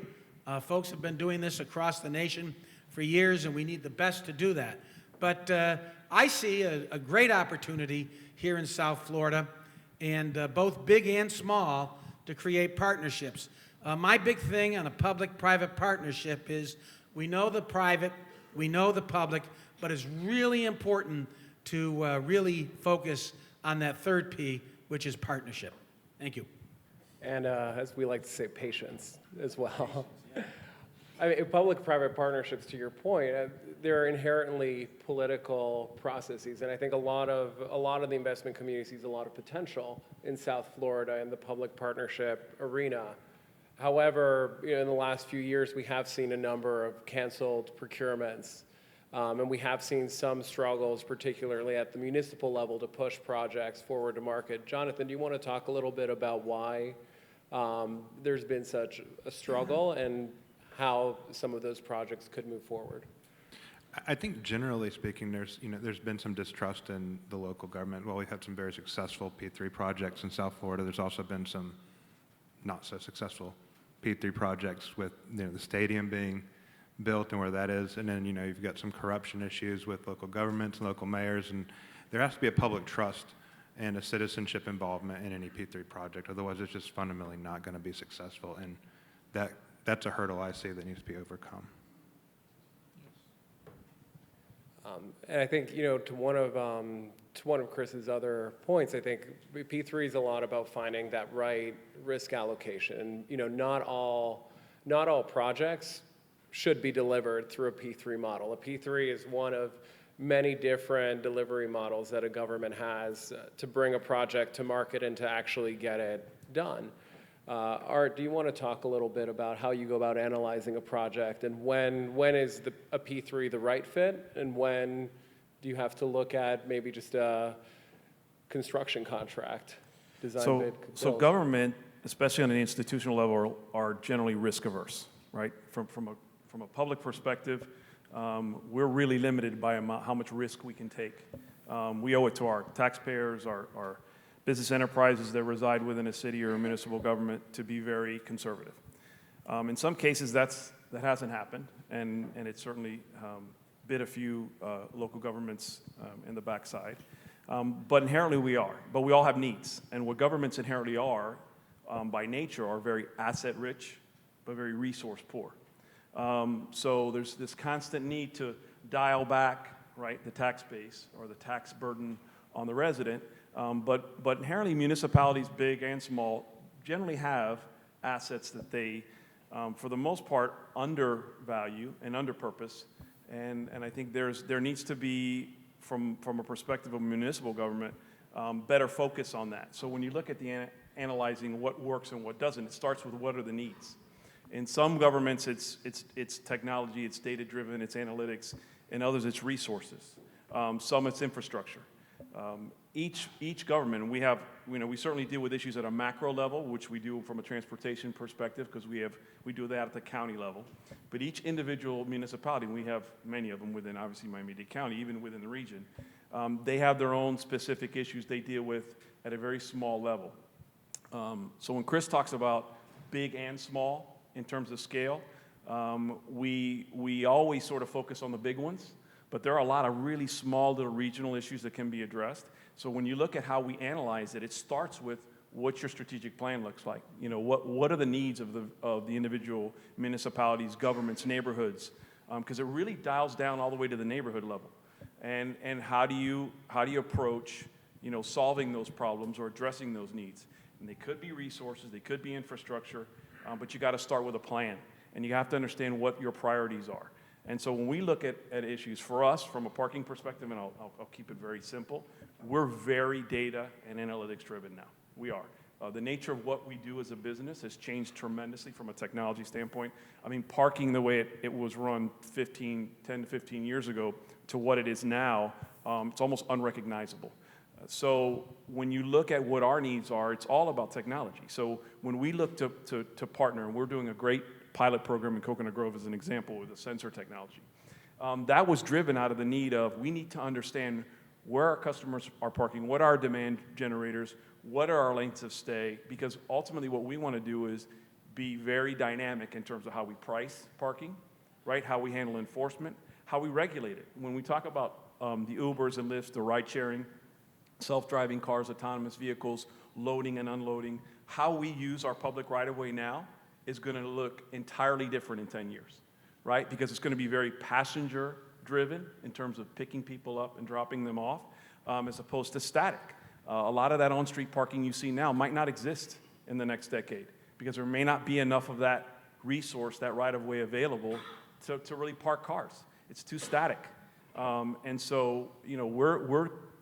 Folks have been doing this across the nation for years, and we need the best to do that. But I see a great opportunity here in South Florida, and both big and small, to create partnerships. My big thing on a public-private partnership is we know the private, we know the public, but it's really important to really focus on that third P, which is partnership. Thank you. And as we like to say, patience as well. I mean, public-private partnerships, to your point, they're inherently political processes, and I think a lot of the investment community sees a lot of potential in South Florida in the public partnership arena. However, in the last few years, we have seen a number of canceled procurements, and we have seen some struggles, particularly at the municipal level, to push projects forward to market. Jonathan, do you want to talk a little bit about why there's been such a struggle and how some of those projects could move forward? I think generally speaking, there's been some distrust in the local government. While we've had some very successful P3 projects in South Florida, there's also been some not so successful P3 projects with the stadium being built and where that is, and then you've got some corruption issues with local governments and local mayors, and there has to be a public trust and a citizenship involvement in any P3 project. Otherwise, it's just fundamentally not going to be successful, and that's a hurdle I see that needs to be overcome. And I think, to one of Chris's other points, I think P3 is a lot about finding that right risk allocation. Not all projects should be delivered through a P3 model. A P3 is one of many different delivery models that a government has to bring a project to market and to actually get it done. Art, do you want to talk a little bit about how you go about analyzing a project, and when is a P3 the right fit, and when do you have to look at maybe just a construction contract, design bid? So government, especially on an institutional level, are generally risk averse, right? From a public perspective, we're really limited by how much risk we can take. We owe it to our taxpayers, our business enterprises that reside within a city or a municipal government to be very conservative. In some cases, that hasn't happened, and it certainly bit a few local governments in the backside. But inherently we are. But we all have needs, and what governments inherently are, by nature, are very asset-rich, but very resource-poor. So there's this constant need to dial back, right, the tax base or the tax burden on the resident. But inherently, municipalities, big and small, generally have assets that they, for the most part, undervalue and underpurpose. And I think there needs to be, from a perspective of municipal government, better focus on that. So when you look at analyzing what works and what doesn't, it starts with what are the needs. In some governments, it's technology, it's data-driven, it's analytics. In others, it's resources. Some, it's infrastructure. each government, we have, we certainly deal with issues at a macro level, which we do from a transportation perspective, because we do that at the county level. But each individual municipality, and we have many of them within, obviously, Miami-Dade County, even within the region, they have their own specific issues they deal with at a very small level. So when Chris talks about big and small in terms of scale, we always sort of focus on the big ones, but there are a lot of really small little regional issues that can be addressed. So when you look at how we analyze it, it starts with what your strategic plan looks like. What are the needs of the individual municipalities, governments, neighborhoods? Because it really dials down all the way to the neighborhood level. And how do you approach solving those problems or addressing those needs? And they could be resources, they could be infrastructure, but you got to start with a plan. And you have to understand what your priorities are. And so when we look at issues, for us, from a parking perspective, and I'll keep it very simple, we're very data and analytics driven now. We are. The nature of what we do as a business has changed tremendously from a technology standpoint. I mean, parking the way it was run 10 to 15 years ago to what it is now, it's almost unrecognizable. So when you look at what our needs are, it's all about technology. So when we look to partner, and we're doing a great pilot program in Coconut Grove as an example with the sensor technology, that was driven out of the need of, we need to understand where our customers are parking, what are our demand generators, what are our lengths of stay, because ultimately what we want to do is be very dynamic in terms of how we price parking, right? How we handle enforcement, how we regulate it. When we talk about the Ubers and Lyfts, the ride sharing, self-driving cars, autonomous vehicles, loading and unloading, how we use our public right-of-way now is going to look entirely different in 10 years, right? Because it's going to be very passenger-driven in terms of picking people up and dropping them off, as opposed to static. A lot of that on-street parking you see now might not exist in the next decade because there may not be enough of that resource, that right-of-way available to really park cars. It's too static. And so,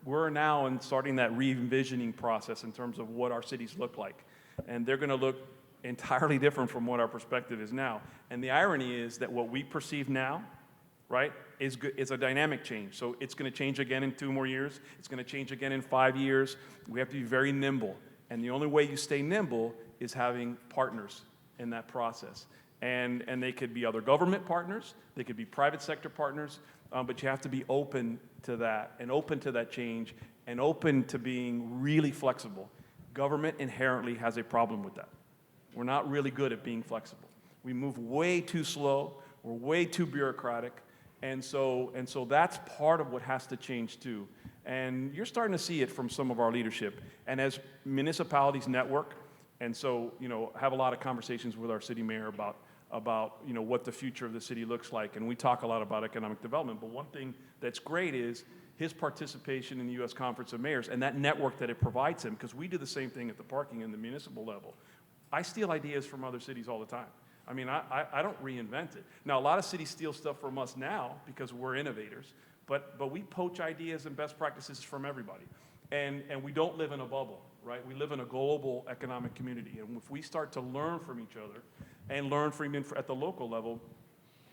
we're now starting that re-envisioning process in terms of what our cities look like. And they're going to look entirely different from what our perspective is now. And the irony is that what we perceive now, right, is a dynamic change. So it's going to change again in 2 more years. It's going to change again in 5 years. We have to be very nimble. And the only way you stay nimble is having partners in that process. And they could be other government partners. They could be private sector partners. But you have to be open to that and open to that change and open to being really flexible. Government inherently has a problem with that. We're not really good at being flexible. We move way too slow. We're way too bureaucratic. And so that's part of what has to change too. And you're starting to see it from some of our leadership. And as municipalities network, and so, have a lot of conversations with our city mayor about what the future of the city looks like. And we talk a lot about economic development. But one thing that's great is his participation in the U.S. Conference of Mayors and that network that it provides him, because we do the same thing at the parking and the municipal level. I steal ideas from other cities all the time. I mean, I don't reinvent it. Now, a lot of cities steal stuff from us now because we're innovators, but we poach ideas and best practices from everybody. And we don't live in a bubble, right? We live in a global economic community. And if we start to learn from each other and learn from at the local level,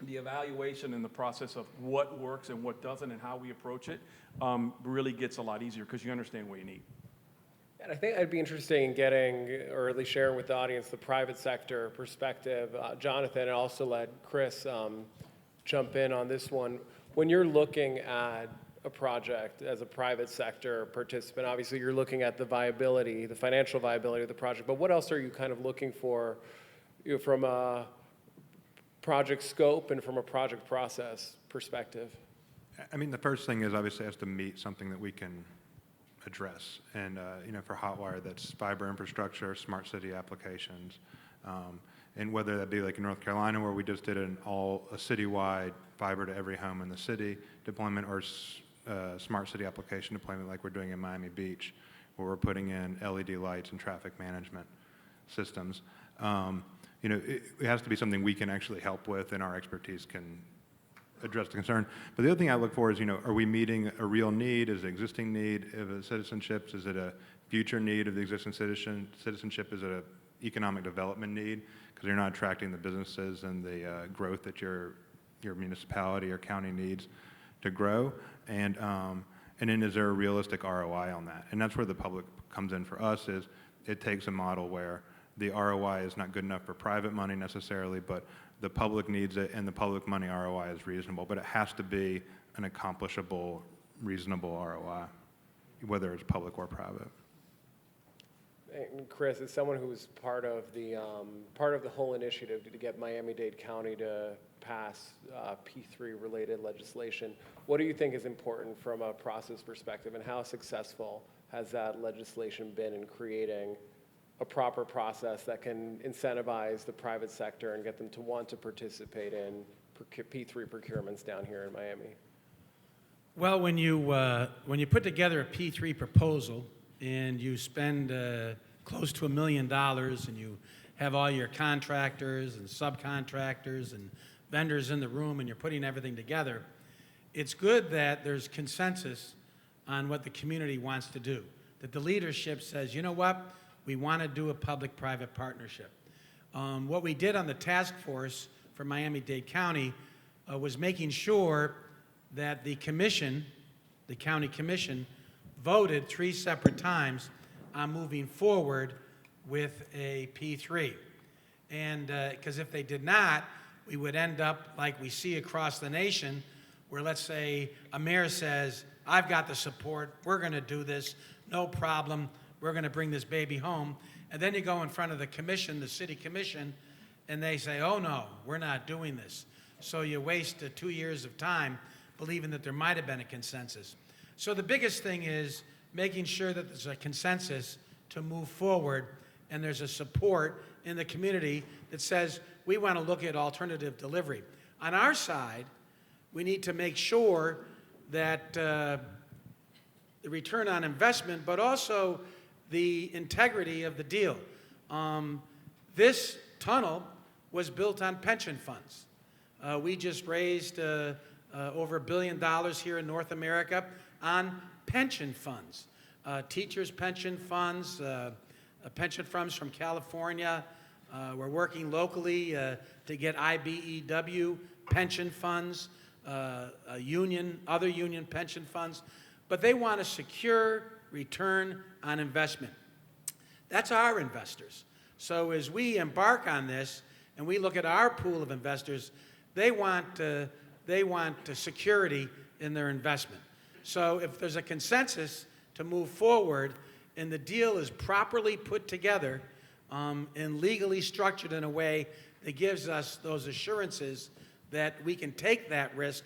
the evaluation and the process of what works and what doesn't and how we approach it really gets a lot easier because you understand what you need. And I think I'd be interested in getting, or at least sharing with the audience, the private sector perspective. Jonathan, and also let Chris jump in on this one. When you're looking at a project as a private sector participant, obviously you're looking at the viability, the financial viability of the project, but what else are you kind of looking for from a project scope and from a project process perspective? I mean, the first thing is obviously it has to meet something that we can address. And, for Hotwire, that's fiber infrastructure, smart city applications. And whether that be like in North Carolina, where we just did a citywide fiber to every home in the city deployment, or smart city application deployment like we're doing in Miami Beach, where we're putting in LED lights and traffic management systems. It has to be something we can actually help with and our expertise can address the concern. But the other thing I look for is, are we meeting a real need? Is it an existing need of a citizenship? Is it a future need of the existing citizenship? Is it an economic development need? Because you're not attracting the businesses and the growth that your municipality or county needs to grow. And And then is there a realistic ROI on that? And that's where the public comes in for us, is it takes a model where the ROI is not good enough for private money necessarily, but the public needs it and the public money ROI is reasonable, but it has to be an accomplishable, reasonable ROI, whether it's public or private. And Chris, as someone who was part of the whole initiative to get Miami-Dade County to pass P3 related legislation, what do you think is important from a process perspective, and how successful has that legislation been in creating a proper process that can incentivize the private sector and get them to want to participate in P3 procurements down here in Miami? Well, when you put together a P3 proposal and you spend close to $1 million and you have all your contractors and subcontractors and vendors in the room and you're putting everything together, it's good that there's consensus on what the community wants to do, that the leadership says, you know what, we want to do a public-private partnership. What we did on the task force for Miami-Dade County was making sure that the commission, the county commission, voted 3 separate times on moving forward with a P3. And because if they did not, we would end up like we see across the nation, where let's say a mayor says, I've got the support, we're going to do this, no problem, we're going to bring this baby home. And then you go in front of the commission, the city commission, and they say, oh no, we're not doing this. So you waste 2 years of time believing that there might have been a consensus. So the biggest thing is making sure that there's a consensus to move forward, and there's a support in the community that says we want to look at alternative delivery. On our side, we need to make sure that the return on investment, but also the integrity of the deal. This tunnel was built on pension funds. We just raised over $1 billion here in North America on pension funds, teachers' pension funds, pension funds from California. We're working locally to get IBEW pension funds, other union pension funds, but they want a secure return on investment. That's our investors. So as we embark on this and we look at our pool of investors, they want security in their investment. So if there's a consensus to move forward and the deal is properly put together and legally structured in a way that gives us those assurances that we can take that risk,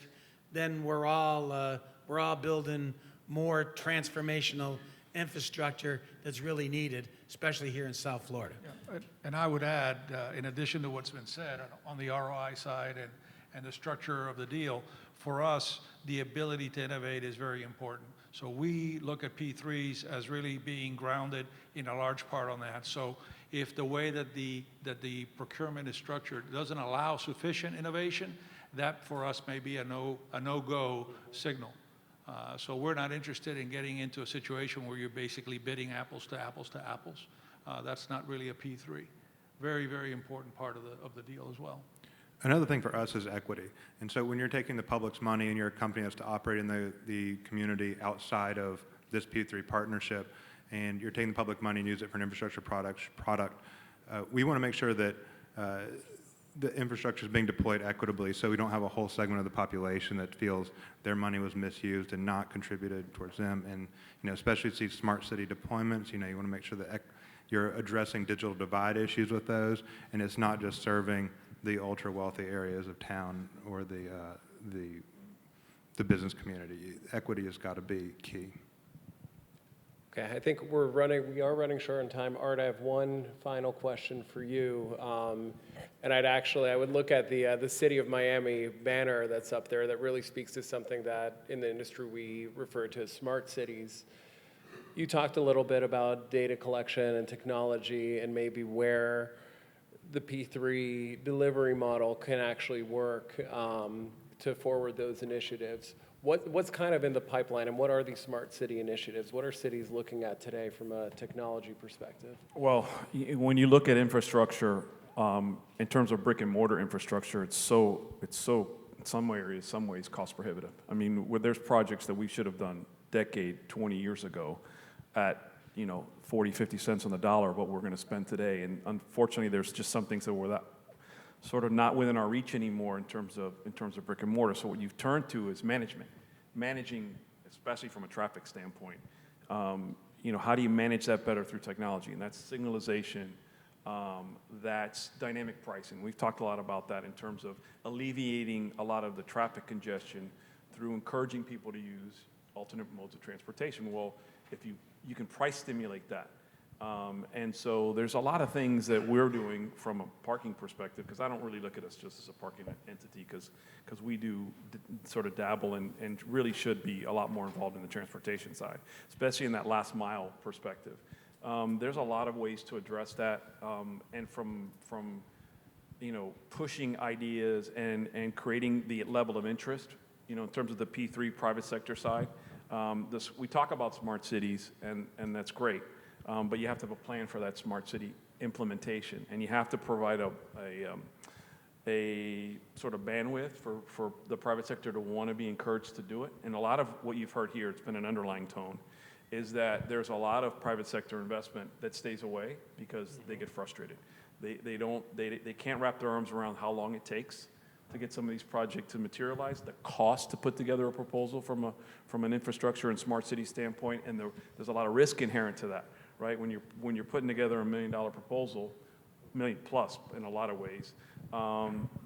then we're all building more transformational infrastructure that's really needed, especially here in South Florida. Yeah, and I would add, in addition to what's been said on the ROI side and the structure of the deal, for us, the ability to innovate is very important. So we look at P3s as really being grounded in a large part on that. So if the way that the procurement is structured doesn't allow sufficient innovation, that for us may be a no-go signal. So we're not interested in getting into a situation where you're basically bidding apples to apples to apples. That's not really a P3. Very, very important part of the deal as well. Another thing for us is equity. And so when you're taking the public's money and you're a company that's to operate in the community outside of this P3 partnership, and you're taking the public money and use it for an infrastructure product, we want to make sure that the infrastructure is being deployed equitably, so we don't have a whole segment of the population that feels their money was misused and not contributed towards them. And especially these smart city deployments, you want to make sure that you're addressing digital divide issues with those, and it's not just serving the ultra wealthy areas of town or the business community. Equity has got to be key. Okay, I think we are running short on time. Art, I have one final question for you. And I would look at the City of Miami banner that's up there that really speaks to something that in the industry we refer to as smart cities. You talked a little bit about data collection and technology and maybe where the P3 delivery model can actually work to forward those initiatives. What's kind of in the pipeline, and what are these smart city initiatives? What are cities looking at today from a technology perspective? Well, when you look at infrastructure, in terms of brick and mortar infrastructure, it's so in some ways cost prohibitive. I mean, there's projects that we should have done decade, 20 years ago, at 40, 50 cents on the dollar, what we're going to spend today. And unfortunately, there's just some things that were that sort of not within our reach anymore in terms of brick and mortar. So what you've turned to is managing, especially from a traffic standpoint. How do you manage that better through technology? And that's signalization, that's dynamic pricing. We've talked a lot about that in terms of alleviating a lot of the traffic congestion through encouraging people to use alternate modes of transportation. Well, if you can price stimulate that. And so there's a lot of things that we're doing from a parking perspective, because I don't really look at us just as a parking entity, because we do sort of dabble and really should be a lot more involved in the transportation side, especially in that last mile perspective. There's a lot of ways to address that, and from pushing ideas and creating the level of interest, in terms of the P3 private sector side. We talk about smart cities, and that's great. But you have to have a plan for that smart city implementation, and you have to provide a sort of bandwidth for the private sector to want to be encouraged to do it. And a lot of what you've heard here, it's been an underlying tone, is that there's a lot of private sector investment that stays away because they get frustrated. They can't wrap their arms around how long it takes to get some of these projects to materialize, the cost to put together a proposal from an infrastructure and smart city standpoint, and there's a lot of risk inherent to that. Right, when you're putting together $1 million proposal, $1 million plus in a lot of ways,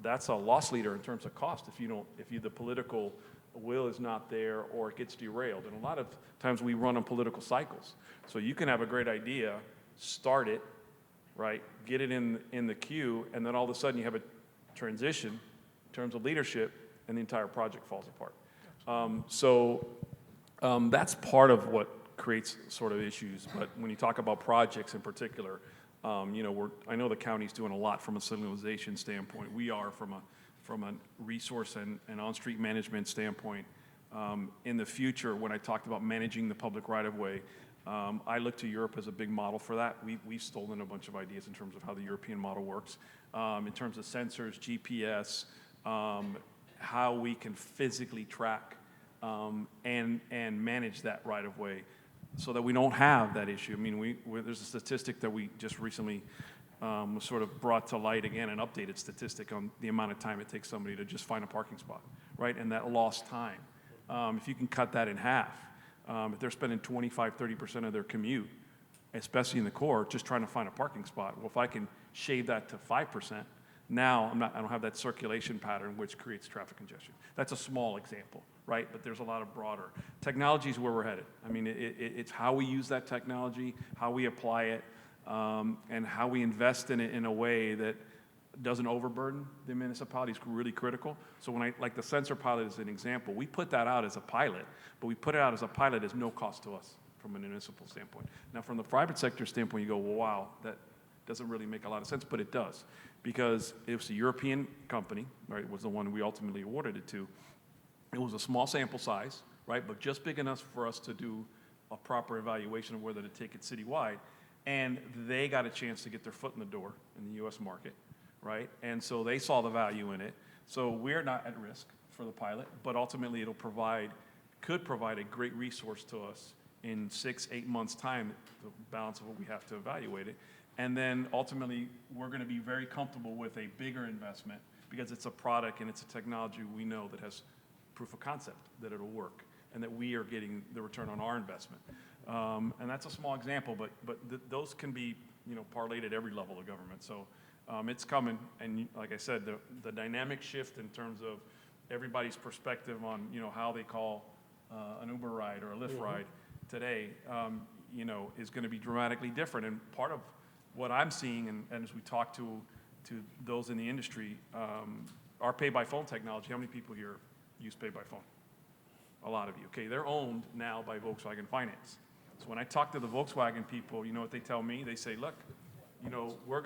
that's a loss leader in terms of cost if the political will is not there or it gets derailed. And a lot of times we run on political cycles. So you can have a great idea, start it, right, get it in the queue, and then all of a sudden you have a transition in terms of leadership, and the entire project falls apart. That's part of what creates sort of issues. But when you talk about projects in particular, I know the county's doing a lot from a signalization standpoint. We are from a resource and on-street management standpoint. In the future, when I talked about managing the public right-of-way, I look to Europe as a big model for that. We've stolen a bunch of ideas in terms of how the European model works, in terms of sensors, GPS, how we can physically track and manage that right-of-way, so that we don't have that issue. I mean, there's a statistic that we just recently was sort of brought to light again, an updated statistic on the amount of time it takes somebody to just find a parking spot, right? And that lost time. If you can cut that in half, if they're spending 25, 30% of their commute, especially in the core, just trying to find a parking spot, well, if I can shave that to 5%, now I don't have that circulation pattern which creates traffic congestion. That's a small example, right? But there's a lot of broader. Technology is where we're headed. I mean, it's how we use that technology, how we apply it, and how we invest in it in a way that doesn't overburden the municipality is really critical. So like the sensor pilot is an example, we put that out as a pilot, but we put it out as a pilot as no cost to us from a municipal standpoint. Now, from the private sector standpoint, you go, well, wow, that doesn't really make a lot of sense, but it does. Because it was a European company, right, was the one we ultimately awarded it to. It was a small sample size, right, but just big enough for us to do a proper evaluation of whether to take it citywide. And they got a chance to get their foot in the door in the U.S. market, right? And so they saw the value in it. So we're not at risk for the pilot, but ultimately could provide a great resource to us in 6-8 months' time, the balance of what we have to evaluate it. And then ultimately, we're going to be very comfortable with a bigger investment because it's a product and it's a technology we know that has proof of concept that it'll work and that we are getting the return on our investment. And that's a small example, but those can be parlayed at every level of government. So it's coming, and like I said, the dynamic shift in terms of everybody's perspective on how they call an Uber ride or a Lyft ride today, is going to be dramatically different. And part of what I'm seeing, and as we talk to those in the industry, our pay-by-phone technology, how many people here use pay-by-phone? A lot of you. Okay, they're owned now by Volkswagen Finance. So when I talk to the Volkswagen people, you know what they tell me? They say, look, we're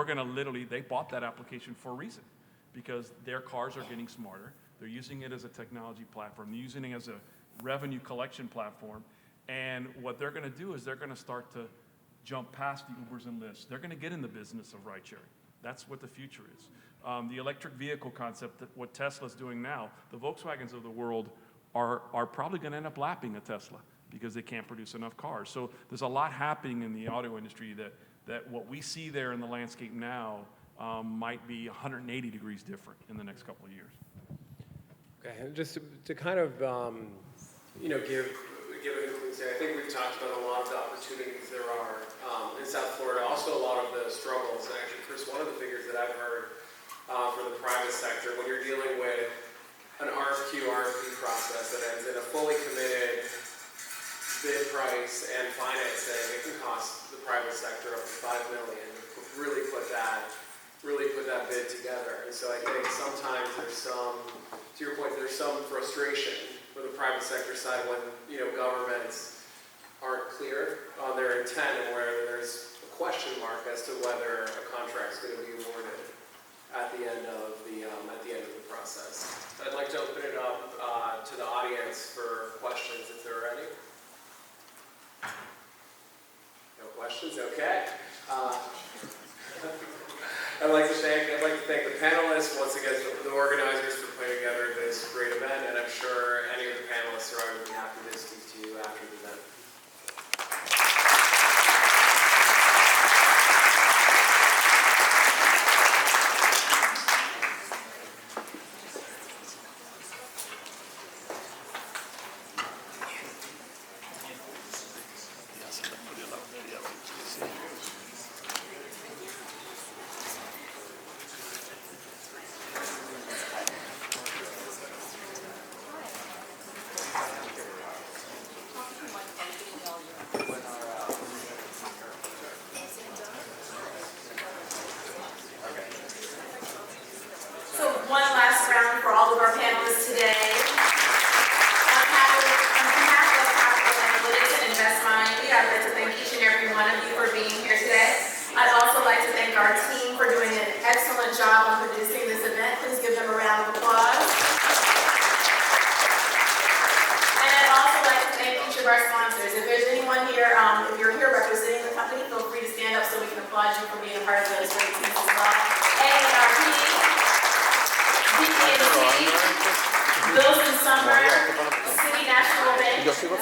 gonna literally, they bought that application for a reason, because their cars are getting smarter. They're using it as a technology platform. They're using it as a revenue collection platform. And what they're gonna do is they're gonna start to jump past the Ubers and Lyfts. They're going to get in the business of ride sharing. That's what the future is. The electric vehicle concept, that what Tesla's doing now, the Volkswagens of the world are probably going to end up lapping a Tesla because they can't produce enough cars. So there's a lot happening in the auto industry that what we see there in the landscape now might be 180 degrees different in the next couple of years. Okay, and just to kind of, you know, give a conclusion, I think we've talked about a lot of the opportunities there are in South Florida, also a lot of the struggles. And actually, Chris, one of the figures that I've heard for the private sector, when you're dealing with an RFQ, RFP process that ends in a fully committed bid price and financing, it can cost the private sector up to $5 million to really put that bid together. And so I think sometimes there's some, to your point, there's some frustration for the private sector side when, you know, governments aren't clear on their intent and where there's a question mark as to whether a contract's going to be awarded at the end of the process. I'd like to open it up to the audience for questions if there are any. No questions? Okay. I'd like to thank the panelists, once again, the organizers for putting together this great event, and I'm sure any of the panelists are going to be happy to speak to you after the event.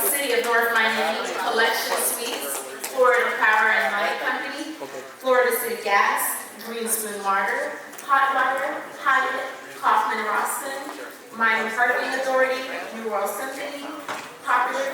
City of North Miami, Collection Suites, Florida Power and Light Company, Florida City Gas, Green Spoon Water, Hotwire, Hyatt, Kaufman Rawson, Miami Parking Authority, New World Symphony, Popular